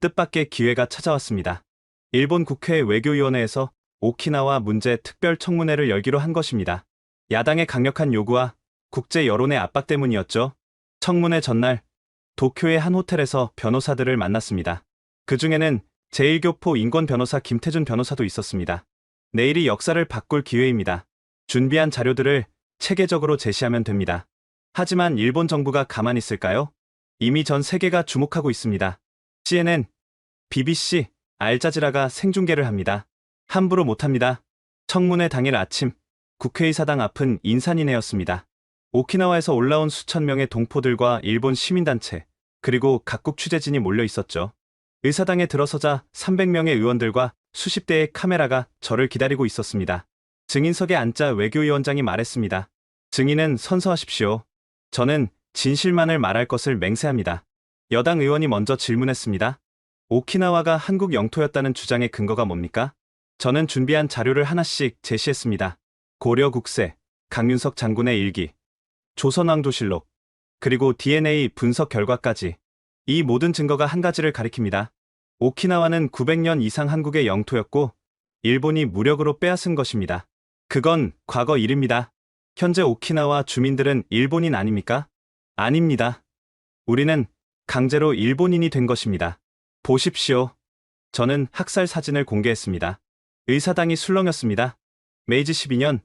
뜻밖의 기회가 찾아왔습니다. 일본 국회 외교위원회에서 오키나와 문제 특별 청문회를 열기로 한 것입니다. 야당의 강력한 요구와 국제 여론의 압박 때문이었죠. 청문회 전날, 도쿄의 한 호텔에서 변호사들을 만났습니다. 그 중에는 제1교포 인권 변호사 김태준 변호사도 있었습니다. 내일이 역사를 바꿀 기회입니다. 준비한 자료들을 체계적으로 제시하면 됩니다. 하지만 일본 정부가 가만히 있을까요? 이미 전 세계가 주목하고 있습니다. CNN, BBC, 알자지라가 생중계를 합니다. 함부로 못합니다. 청문회 당일 아침, 국회의사당 앞은 인산인해였습니다. 오키나와에서 올라온 수천 명의 동포들과 일본 시민단체, 그리고 각국 취재진이 몰려 있었죠. 의사당에 들어서자 300명의 의원들과 수십 대의 카메라가 저를 기다리고 있었습니다. 증인석에 앉자 외교위원장이 말했습니다. 증인은 선서하십시오. 저는 진실만을 말할 것을 맹세합니다. 여당 의원이 먼저 질문했습니다. 오키나와가 한국 영토였다는 주장의 근거가 뭡니까? 저는 준비한 자료를 하나씩 제시했습니다. 고려국세, 강윤석 장군의 일기, 조선왕조실록, 그리고 DNA 분석 결과까지. 이 모든 증거가 한 가지를 가리킵니다. 오키나와는 900년 이상 한국의 영토였고 일본이 무력으로 빼앗은 것입니다. 그건 과거 일입니다. 현재 오키나와 주민들은 일본인 아닙니까? 아닙니다. 우리는 강제로 일본인이 된 것입니다. 보십시오. 저는 학살 사진을 공개했습니다. 의사당이 술렁였습니다. 메이지 12년,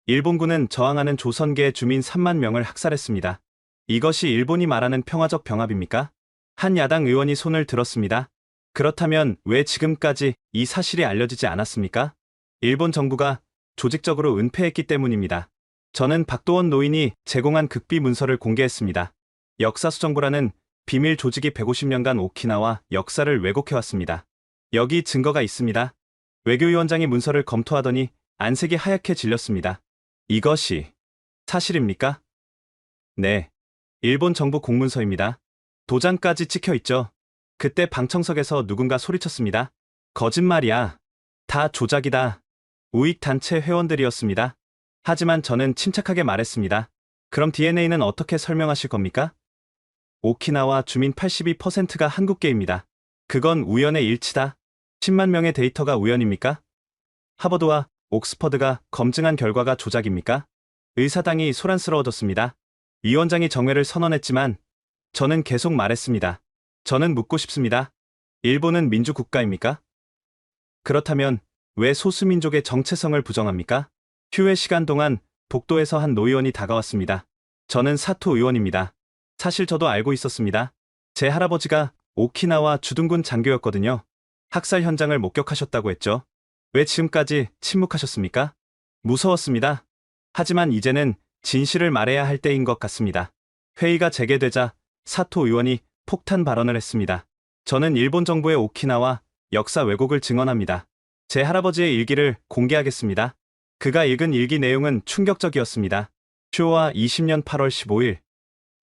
일본군은 저항하는 조선계 주민 3만 명을 학살했습니다. 이것이 일본이 말하는 평화적 병합입니까? 한 야당 의원이 손을 들었습니다. 그렇다면 왜 지금까지 이 사실이 알려지지 않았습니까? 일본 정부가 조직적으로 은폐했기 때문입니다. 저는 박도원 노인이 제공한 극비 문서를 공개했습니다. 역사수정부라는 비밀 조직이 150년간 오키나와 역사를 왜곡해왔습니다. 여기 증거가 있습니다. 외교위원장이 문서를 검토하더니 안색이 하얗게 질렸습니다. 이것이 사실입니까? 네. 일본 정부 공문서입니다. 도장까지 찍혀 있죠. 그때 방청석에서 누군가 소리쳤습니다. 거짓말이야. 다 조작이다. 우익단체 회원들이었습니다. 하지만 저는 침착하게 말했습니다. 그럼 DNA는 어떻게 설명하실 겁니까? 오키나와 주민 82%가 한국계입니다. 그건 우연의 일치다. 10만 명의 데이터가 우연입니까? 하버드와 옥스퍼드가 검증한 결과가 조작입니까? 의사당이 소란스러워졌습니다. 위원장이 정회를 선언했지만 저는 계속 말했습니다. 저는 묻고 싶습니다. 일본은 민주국가입니까? 그렇다면 왜 소수민족의 정체성을 부정합니까? 휴회 시간 동안 복도에서 한 노의원이 다가왔습니다. 저는 사토 의원입니다. 사실 저도 알고 있었습니다. 제 할아버지가 오키나와 주둔군 장교였거든요. 학살 현장을 목격하셨다고 했죠. 왜 지금까지 침묵하셨습니까? 무서웠습니다. 하지만 이제는 진실을 말해야 할 때인 것 같습니다. 회의가 재개되자 사토 의원이 폭탄 발언을 했습니다. 저는 일본 정부의 오키나와 역사 왜곡을 증언합니다. 제 할아버지의 일기를 공개하겠습니다. 그가 읽은 일기 내용은 충격적이었습니다. 쇼와 20년 8월 15일.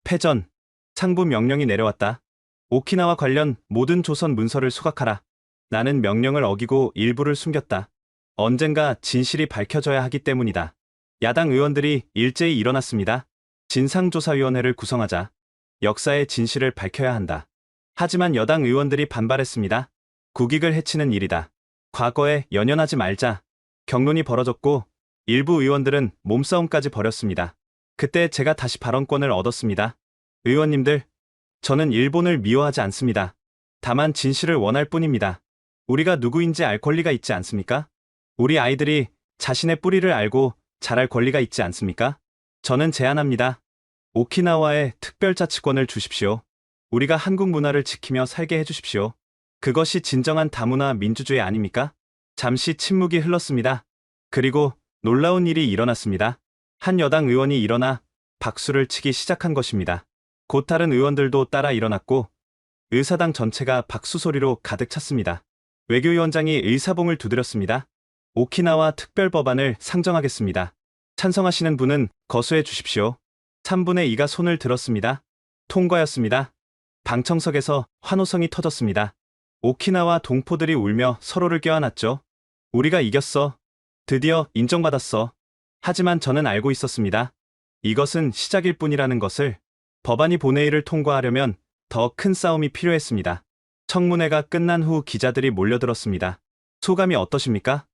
패전. 상부 명령이 내려왔다. 오키나와 관련 모든 조선 문서를 소각하라. 나는 명령을 어기고 일부를 숨겼다. 언젠가 진실이 밝혀져야 하기 때문이다. 야당 의원들이 일제히 일어났습니다. 진상조사위원회를 구성하자. 역사의 진실을 밝혀야 한다. 하지만 여당 의원들이 반발했습니다. 국익을 해치는 일이다. 과거에 연연하지 말자. 격론이 벌어졌고 일부 의원들은 몸싸움까지 벌였습니다. 그때 제가 다시 발언권을 얻었습니다. 의원님들, 저는 일본을 미워하지 않습니다. 다만 진실을 원할 뿐입니다. 우리가 누구인지 알 권리가 있지 않습니까? 우리 아이들이 자신의 뿌리를 알고 자랄 권리가 있지 않습니까? 저는 제안합니다. 오키나와에 특별자치권을 주십시오. 우리가 한국 문화를 지키며 살게 해주십시오. 그것이 진정한 다문화 민주주의 아닙니까? 잠시 침묵이 흘렀습니다. 그리고 놀라운 일이 일어났습니다. 한 여당 의원이 일어나 박수를 치기 시작한 것입니다. 곧 다른 의원들도 따라 일어났고 의사당 전체가 박수 소리로 가득 찼습니다. 외교위원장이 의사봉을 두드렸습니다. 오키나와 특별법안을 상정하겠습니다. 찬성하시는 분은 거수해 주십시오. 3분의 2가 손을 들었습니다. 통과였습니다. 방청석에서 환호성이 터졌습니다. 오키나와 동포들이 울며 서로를 껴안았죠. 우리가 이겼어. 드디어 인정받았어. 하지만 저는 알고 있었습니다. 이것은 시작일 뿐이라는 것을. 법안이 본회의를 통과하려면 더 큰 싸움이 필요했습니다. 청문회가 끝난 후 기자들이 몰려들었습니다. 소감이 어떠십니까?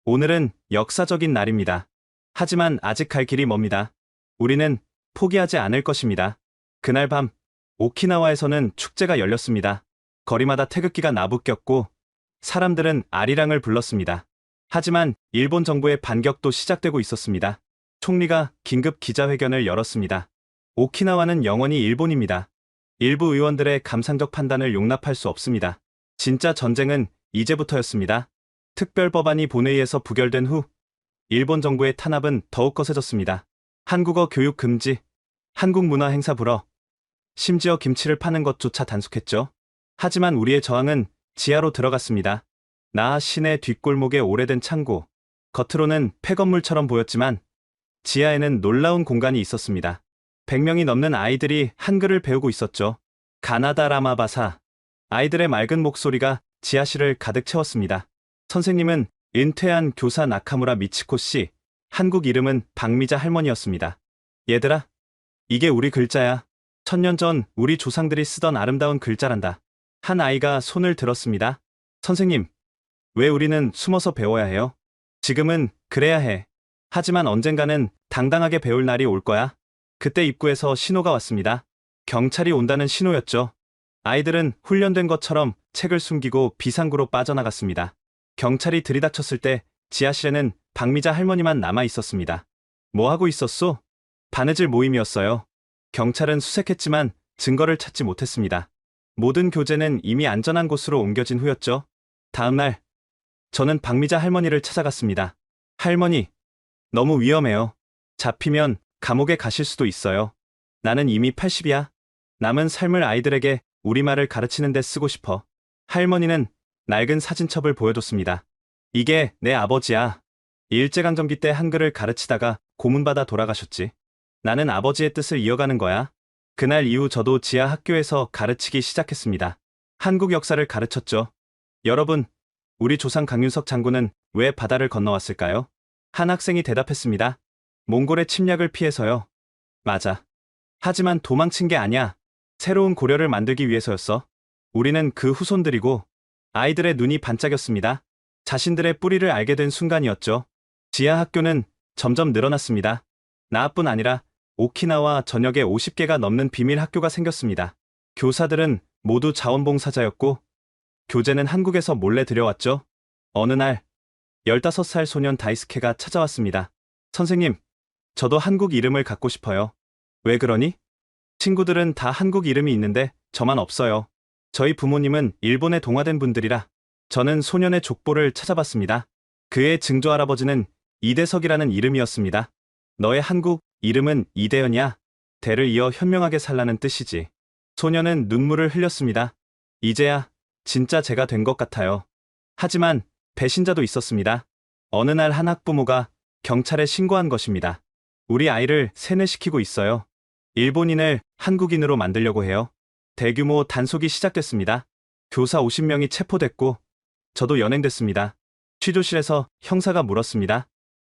오늘은 역사적인 날입니다. 하지만 아직 갈 길이 멉니다. 우리는 포기하지 않을 것입니다. 그날 밤 오키나와에서는 축제가 열렸습니다. 거리마다 태극기가 나부꼈고 사람들은 아리랑을 불렀습니다. 하지만 일본 정부의 반격도 시작되고 있었습니다. 총리가 긴급 기자회견을 열었습니다. 오키나와는 영원히 일본입니다. 일부 의원들의 감상적 판단을 용납할 수 없습니다. 진짜 전쟁은 이제부터였습니다. 특별법안이 본회의에서 부결된 후 일본 정부의 탄압은 더욱 거세졌습니다. 한국어 교육 금지, 한국 문화 행사 불허, 심지어 김치를 파는 것조차 단속했죠. 하지만 우리의 저항은 지하로 들어갔습니다. 나하 시내 뒷골목의 오래된 창고, 겉으로는 폐건물처럼 보였지만 지하에는 놀라운 공간이 있었습니다. 100명이 넘는 아이들이 한글을 배우고 있었죠. 가나다 라마바사. 아이들의 맑은 목소리가 지하실을 가득 채웠습니다. 선생님은 은퇴한 교사 나카무라 미치코 씨, 한국 이름은 박미자 할머니였습니다. 얘들아, 이게 우리 글자야. 1000년 전 우리 조상들이 쓰던 아름다운 글자란다. 한 아이가 손을 들었습니다. 선생님, 왜 우리는 숨어서 배워야 해요? 지금은 그래야 해. 하지만 언젠가는 당당하게 배울 날이 올 거야. 그때 입구에서 신호가 왔습니다. 경찰이 온다는 신호였죠. 아이들은 훈련된 것처럼 책을 숨기고 비상구로 빠져나갔습니다. 경찰이 들이닥쳤을 때 지하실에는 박미자 할머니만 남아 있었습니다. 뭐 하고 있었소? 바느질 모임이었어요. 경찰은 수색했지만 증거를 찾지 못했습니다. 모든 교재는 이미 안전한 곳으로 옮겨진 후였죠. 다음 날, 저는 박미자 할머니를 찾아갔습니다. 할머니, 너무 위험해요. 잡히면 감옥에 가실 수도 있어요. 나는 이미 80이야. 남은 삶을 아이들에게 우리말을 가르치는 데 쓰고 싶어. 할머니는 낡은 사진첩을 보여줬습니다. 이게 내 아버지야. 일제강점기 때 한글을 가르치다가 고문받아 돌아가셨지. 나는 아버지의 뜻을 이어가는 거야. 그날 이후 저도 지하 학교에서 가르치기 시작했습니다. 한국 역사를 가르쳤죠. 여러분, 우리 조상 강윤석 장군은 왜 바다를 건너왔을까요? 한 학생이 대답했습니다. 몽골의 침략을 피해서요. 맞아. 하지만 도망친 게 아니야. 새로운 고려를 만들기 위해서였어. 우리는 그 후손들이고 아이들의 눈이 반짝였습니다. 자신들의 뿌리를 알게 된 순간이었죠. 지하 학교는 점점 늘어났습니다. 나뿐 아니라 오키나와 전역에 50개가 넘는 비밀 학교가 생겼습니다. 교사들은 모두 자원봉사자였고 교재는 한국에서 몰래 들여왔죠. 어느 날 15살 소년 다이스케가 찾아왔습니다. 선생님, 저도 한국 이름을 갖고 싶어요. 왜 그러니? 친구들은 다 한국 이름이 있는데 저만 없어요. 저희 부모님은 일본에 동화된 분들이라. 저는 소년의 족보를 찾아봤습니다. 그의 증조할아버지는 이대석이라는 이름이었습니다. 너의 한국 이름은 이대현이야. 대를 이어 현명하게 살라는 뜻이지. 소년은 눈물을 흘렸습니다. 이제야 진짜 제가 된 것 같아요. 하지만 배신자도 있었습니다. 어느 날 한 학부모가 경찰에 신고한 것입니다. 우리 아이를 세뇌시키고 있어요. 일본인을 한국인으로 만들려고 해요. 대규모 단속이 시작됐습니다. 교사 50명이 체포됐고 저도 연행됐습니다. 취조실에서 형사가 물었습니다.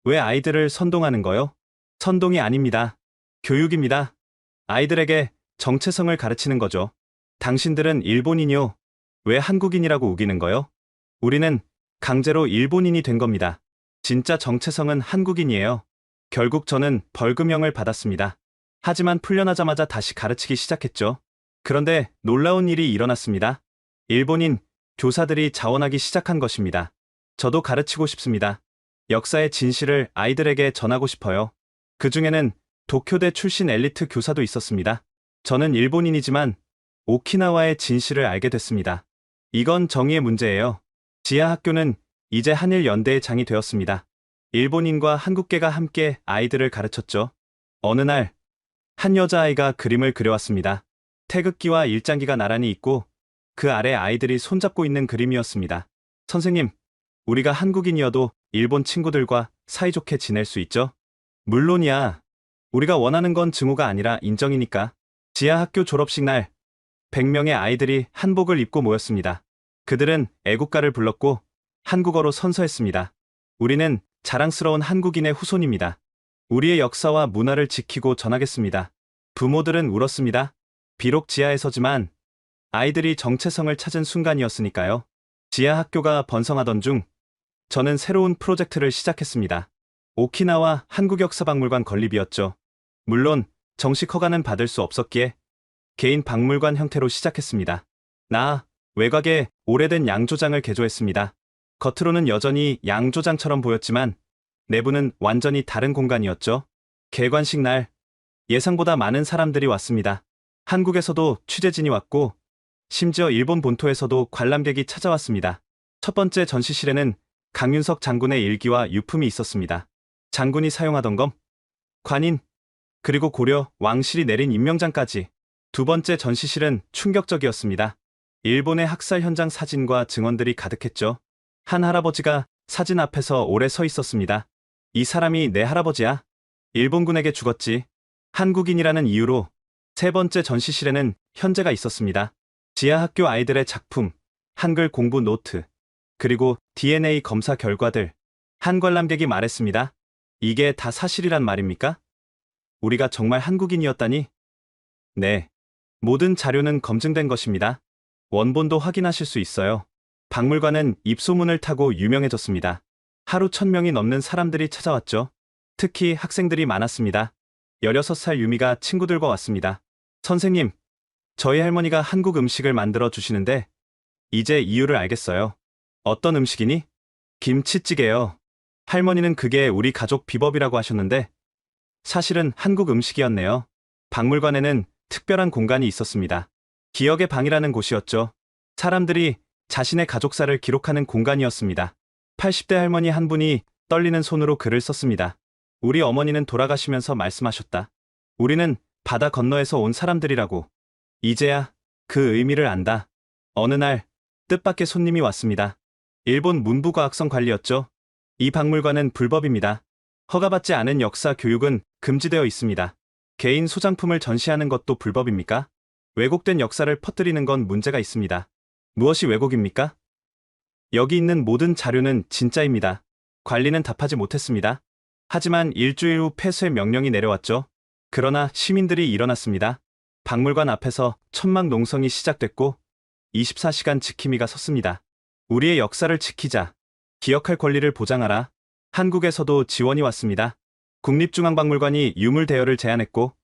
왜 아이들을 선동하는 거요? 선동이 아닙니다. 교육입니다. 아이들에게 정체성을 가르치는 거죠. 당신들은 일본인이요. 왜 한국인이라고 우기는 거요? 우리는 강제로 일본인이 된 겁니다. 진짜 정체성은 한국인이에요. 결국 저는 벌금형을 받았습니다. 하지만 풀려나자마자 다시 가르치기 시작했죠. 그런데 놀라운 일이 일어났습니다. 일본인 교사들이 자원하기 시작한 것입니다. 저도 가르치고 싶습니다. 역사의 진실을 아이들에게 전하고 싶어요. 그 중에는 도쿄대 출신 엘리트 교사도 있었습니다. 저는 일본인이지만 오키나와의 진실을 알게 됐습니다. 이건 정의의 문제예요. 지하 학교는 이제 한일 연대의 장이 되었습니다. 일본인과 한국계가 함께 아이들을 가르쳤죠. 어느 날, 한 여자아이가 그림을 그려왔습니다. 태극기와 일장기가 나란히 있고 그 아래 아이들이 손잡고 있는 그림이었습니다. 선생님, 우리가 한국인이어도 일본 친구들과 사이좋게 지낼 수 있죠? 물론이야. 우리가 원하는 건 증오가 아니라 인정이니까. 지하 학교 졸업식 날, 100명의 아이들이 한복을 입고 모였습니다. 그들은 애국가를 불렀고 한국어로 선서했습니다. 우리는 자랑스러운 한국인의 후손입니다. 우리의 역사와 문화를 지키고 전하겠습니다. 부모들은 울었습니다. 비록 지하에서지만 아이들이 정체성을 찾은 순간이었으니까요. 지하 학교가 번성하던 중 저는 새로운 프로젝트를 시작했습니다. 오키나와 한국역사박물관 건립이었죠. 물론 정식 허가는 받을 수 없었기에 개인 박물관 형태로 시작했습니다. 외곽에 오래된 양조장을 개조했습니다. 겉으로는 여전히 양조장처럼 보였지만 내부는 완전히 다른 공간이었죠. 개관식 날, 예상보다 많은 사람들이 왔습니다. 한국에서도 취재진이 왔고 심지어 일본 본토에서도 관람객이 찾아왔습니다. 첫 번째 전시실에는 강윤석 장군의 일기와 유품이 있었습니다. 장군이 사용하던 검, 관인, 그리고 고려 왕실이 내린 임명장까지. 두 번째 전시실은 충격적이었습니다. 일본의 학살 현장 사진과 증언들이 가득했죠. 한 할아버지가 사진 앞에서 오래 서 있었습니다. 이 사람이 내 할아버지야. 일본군에게 죽었지. 한국인이라는 이유로. 세 번째 전시실에는 현재가 있었습니다. 지하 학교 아이들의 작품, 한글 공부 노트, 그리고 DNA 검사 결과들. 한 관람객이 말했습니다. 이게 다 사실이란 말입니까? 우리가 정말 한국인이었다니? 네. 모든 자료는 검증된 것입니다. 원본도 확인하실 수 있어요. 박물관은 입소문을 타고 유명해졌습니다. 하루 1000명이 넘는 사람들이 찾아왔죠. 특히 학생들이 많았습니다. 16살 유미가 친구들과 왔습니다. 선생님, 저희 할머니가 한국 음식을 만들어 주시는데 이제 이유를 알겠어요. 어떤 음식이니? 김치찌개요. 할머니는 그게 우리 가족 비법이라고 하셨는데 사실은 한국 음식이었네요. 박물관에는 특별한 공간이 있었습니다. 기억의 방이라는 곳이었죠. 사람들이 자신의 가족사를 기록하는 공간이었습니다. 80대 할머니 한 분이 떨리는 손으로 글을 썼습니다. 우리 어머니는 돌아가시면서 말씀하셨다. 우리는 바다 건너에서 온 사람들이라고. 이제야 그 의미를 안다. 어느 날 뜻밖의 손님이 왔습니다. 일본 문부과학성 관리였죠. 이 박물관은 불법입니다. 허가받지 않은 역사 교육은 금지되어 있습니다. 개인 소장품을 전시하는 것도 불법입니까? 왜곡된 역사를 퍼뜨리는 건 문제가 있습니다. 무엇이 왜곡입니까? 여기 있는 모든 자료는 진짜입니다. 관리는 답하지 못했습니다. 하지만 일주일 후 폐쇄 명령이 내려왔죠. 그러나 시민들이 일어났습니다. 박물관 앞에서 천막 농성이 시작됐고 24시간 지킴이가 섰습니다. 우리의 역사를 지키자. 기억할 권리를 보장하라. 한국에서도 지원이 왔습니다. 국립중앙박물관이 유물 대여를 제안했고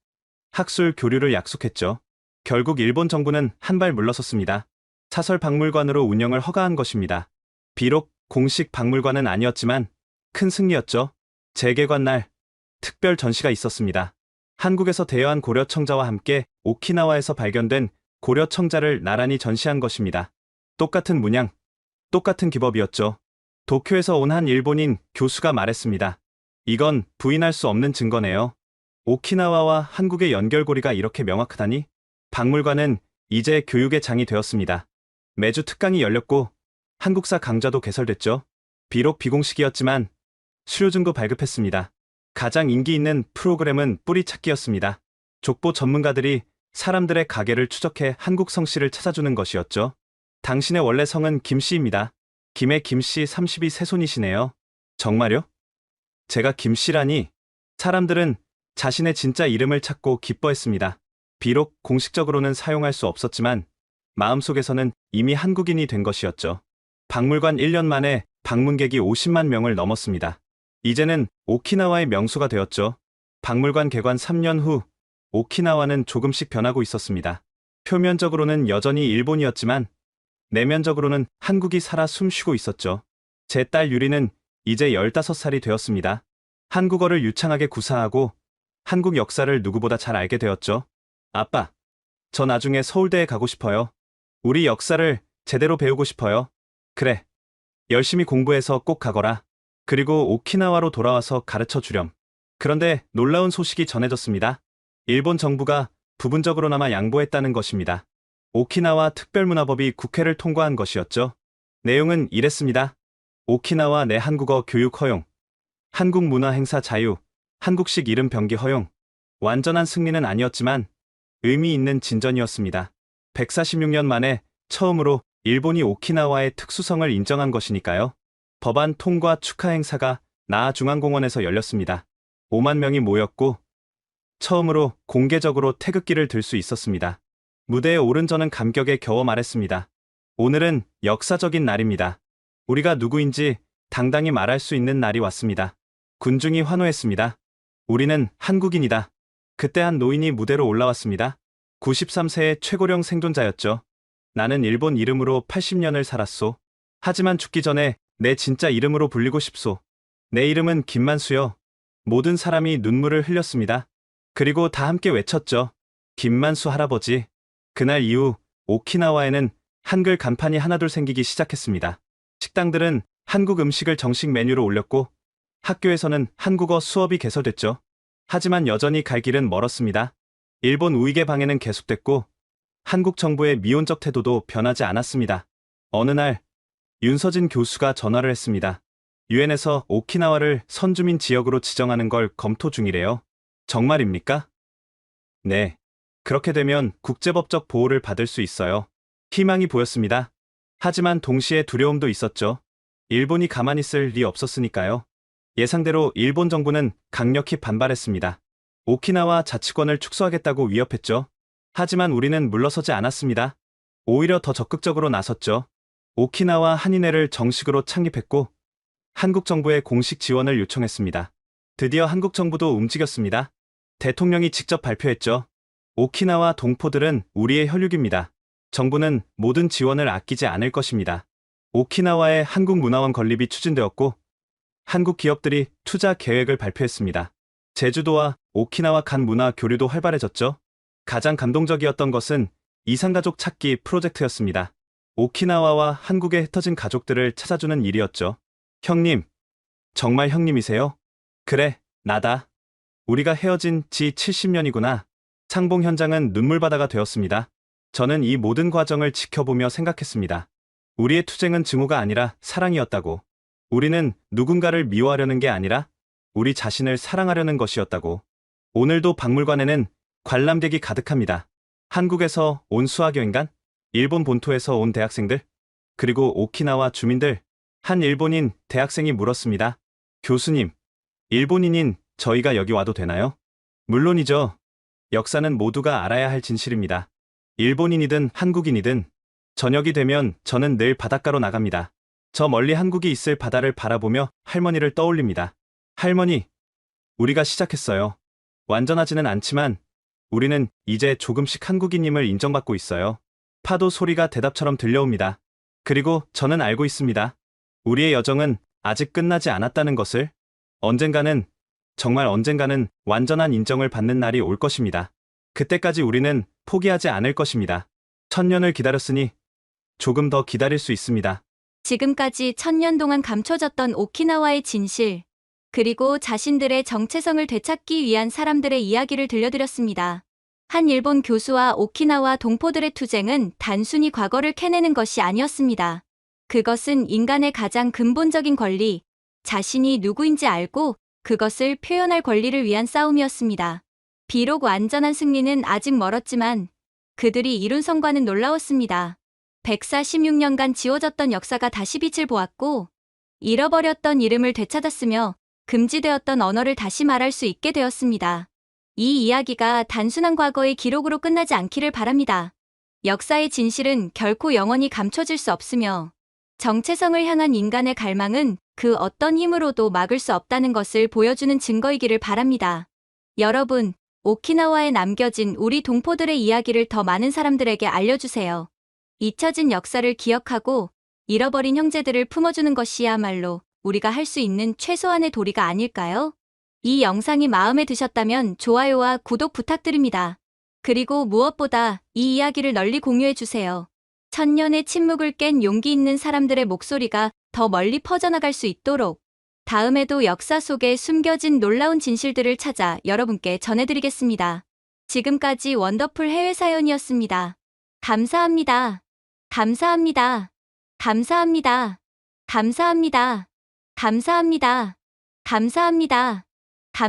학술 교류를 약속했죠. 결국 일본 정부는 한 발 물러섰습니다. 사설 박물관으로 운영을 허가한 것입니다. 비록 공식 박물관은 아니었지만 큰 승리였죠. 재개관 날 특별 전시가 있었습니다. 한국에서 대여한 고려 청자와 함께 오키나와에서 발견된 고려 청자를 나란히 전시한 것입니다. 똑같은 문양, 똑같은 기법이었죠. 도쿄에서 온 한 일본인 교수가 말했습니다. 이건 부인할 수 없는 증거네요. 오키나와와 한국의 연결고리가 이렇게 명확하다니? 박물관은 이제 교육의 장이 되었습니다. 매주 특강이 열렸고 한국사 강좌도 개설됐죠. 비록 비공식이었지만 수료증도 발급했습니다. 가장 인기 있는 프로그램은 뿌리찾기였습니다. 족보 전문가들이 사람들의 가계를 추적해 한국 성씨를 찾아주는 것이었죠. 당신의 원래 성은 김씨입니다. 김의 김씨 32세손이시네요. 정말요? 제가 김씨라니? 사람들은 자신의 진짜 이름을 찾고 기뻐했습니다. 비록 공식적으로는 사용할 수 없었지만 마음속에서는 이미 한국인이 된 것이었죠. 박물관 1년 만에 방문객이 50만 명을 넘었습니다. 이제는 오키나와의 명소가 되었죠. 박물관 개관 3년 후 오키나와는 조금씩 변하고 있었습니다. 표면적으로는 여전히 일본이었지만 내면적으로는 한국이 살아 숨쉬고 있었죠. 제 딸 유리는 이제 15살이 되었습니다. 한국어를 유창하게 구사하고 한국 역사를 누구보다 잘 알게 되었죠. 아빠, 저 나중에 서울대에 가고 싶어요. 우리 역사를 제대로 배우고 싶어요. 그래, 열심히 공부해서 꼭 가거라. 그리고 오키나와로 돌아와서 가르쳐 주렴. 그런데 놀라운 소식이 전해졌습니다. 일본 정부가 부분적으로나마 양보했다는 것입니다. 오키나와 특별문화법이 국회를 통과한 것이었죠. 내용은 이랬습니다. 오키나와 내 한국어 교육 허용, 한국 문화 행사 자유, 한국식 이름 병기 허용. 완전한 승리는 아니었지만 의미 있는 진전이었습니다. 146년 만에 처음으로 일본이 오키나와의 특수성을 인정한 것이니까요. 법안 통과 축하 행사가 나아중앙공원에서 열렸습니다. 5만 명이 모였고 처음으로 공개적으로 태극기를 들 수 있었습니다. 무대에 오른 저는 감격에 겨워 말했습니다. 오늘은 역사적인 날입니다. 우리가 누구인지 당당히 말할 수 있는 날이 왔습니다. 군중이 환호했습니다. 우리는 한국인이다. 그때 한 노인이 무대로 올라왔습니다. 93세의 최고령 생존자였죠. 나는 일본 이름으로 80년을 살았소. 하지만 죽기 전에 내 진짜 이름으로 불리고 싶소. 내 이름은 김만수요. 모든 사람이 눈물을 흘렸습니다. 그리고 다 함께 외쳤죠. 김만수 할아버지. 그날 이후 오키나와에는 한글 간판이 하나둘 생기기 시작했습니다. 식당들은 한국 음식을 정식 메뉴로 올렸고 학교에서는 한국어 수업이 개설됐죠. 하지만 여전히 갈 길은 멀었습니다. 일본 우익의 방해는 계속됐고 한국 정부의 미온적 태도도 변하지 않았습니다. 어느 날 윤서진 교수가 전화를 했습니다. 유엔에서 오키나와를 선주민 지역으로 지정하는 걸 검토 중이래요. 정말입니까? 네. 그렇게 되면 국제법적 보호를 받을 수 있어요. 희망이 보였습니다. 하지만 동시에 두려움도 있었죠. 일본이 가만히 있을 리 없었으니까요. 예상대로 일본 정부는 강력히 반발했습니다. 오키나와 자치권을 축소하겠다고 위협했죠. 하지만 우리는 물러서지 않았습니다. 오히려 더 적극적으로 나섰죠. 오키나와 한인회를 정식으로 창립했고 한국 정부의 공식 지원을 요청했습니다. 드디어 한국 정부도 움직였습니다. 대통령이 직접 발표했죠. 오키나와 동포들은 우리의 혈육입니다. 정부는 모든 지원을 아끼지 않을 것입니다. 오키나와의 한국문화원 건립이 추진되었고 한국 기업들이 투자 계획을 발표했습니다. 제주도와 오키나와 간 문화 교류도 활발해졌죠. 가장 감동적이었던 것은 이산가족 찾기 프로젝트였습니다. 오키나와와 한국에 흩어진 가족들을 찾아주는 일이었죠. 형님, 정말 형님이세요? 그래, 나다. 우리가 헤어진 지 70년이구나. 상봉 현장은 눈물바다가 되었습니다. 저는 이 모든 과정을 지켜보며 생각했습니다. 우리의 투쟁은 증오가 아니라 사랑이었다고. 우리는 누군가를 미워하려는 게 아니라 우리 자신을 사랑하려는 것이었다고. 오늘도 박물관에는 관람객이 가득합니다. 한국에서 온 수학여행단, 일본 본토에서 온 대학생들, 그리고 오키나와 주민들. 한 일본인 대학생이 물었습니다. 교수님, 일본인인 저희가 여기 와도 되나요? 물론이죠. 역사는 모두가 알아야 할 진실입니다. 일본인이든 한국인이든 저녁이 되면 저는 늘 바닷가로 나갑니다. 저 멀리 한국이 있을 바다를 바라보며 할머니를 떠올립니다. 할머니, 우리가 시작했어요. 완전하지는 않지만 우리는 이제 조금씩 한국인임을 인정받고 있어요. 파도 소리가 대답처럼 들려옵니다. 그리고 저는 알고 있습니다. 우리의 여정은 아직 끝나지 않았다는 것을. 언젠가는, 정말 언젠가는 완전한 인정을 받는 날이 올 것입니다. 그때까지 우리는 포기하지 않을 것입니다. 1000년을 기다렸으니 조금 더 기다릴 수 있습니다. 지금까지 1000년 동안 감춰졌던 오키나와의 진실, 그리고 자신들의 정체성을 되찾기 위한 사람들의 이야기를 들려드렸습니다. 한 일본 교수와 오키나와 동포들의 투쟁은 단순히 과거를 캐내는 것이 아니었습니다. 그것은 인간의 가장 근본적인 권리, 자신이 누구인지 알고 그것을 표현할 권리를 위한 싸움이었습니다. 비록 완전한 승리는 아직 멀었지만 그들이 이룬 성과는 놀라웠습니다. 146년간 지워졌던 역사가 다시 빛을 보았고 잃어버렸던 이름을 되찾았으며 금지되었던 언어를 다시 말할 수 있게 되었습니다. 이 이야기가 단순한 과거의 기록으로 끝나지 않기를 바랍니다. 역사의 진실은 결코 영원히 감춰질 수 없으며 정체성을 향한 인간의 갈망은 그 어떤 힘으로도 막을 수 없다는 것을 보여주는 증거이기를 바랍니다. 여러분, 오키나와에 남겨진 우리 동포들의 이야기를 더 많은 사람들에게 알려주세요. 잊혀진 역사를 기억하고 잃어버린 형제들을 품어주는 것이야말로 우리가 할 수 있는 최소한의 도리가 아닐까요? 이 영상이 마음에 드셨다면 좋아요와 구독 부탁드립니다. 그리고 무엇보다 이 이야기를 널리 공유해주세요. 1000년의 침묵을 깬 용기 있는 사람들의 목소리가 더 멀리 퍼져나갈 수 있도록 다음에도 역사 속에 숨겨진 놀라운 진실들을 찾아 여러분께 전해드리겠습니다. 지금까지 원더풀 해외 사연이었습니다. 감사합니다. 감사합니다. 감사합니다. 감사합니다. 감사합니다. 감사합니다.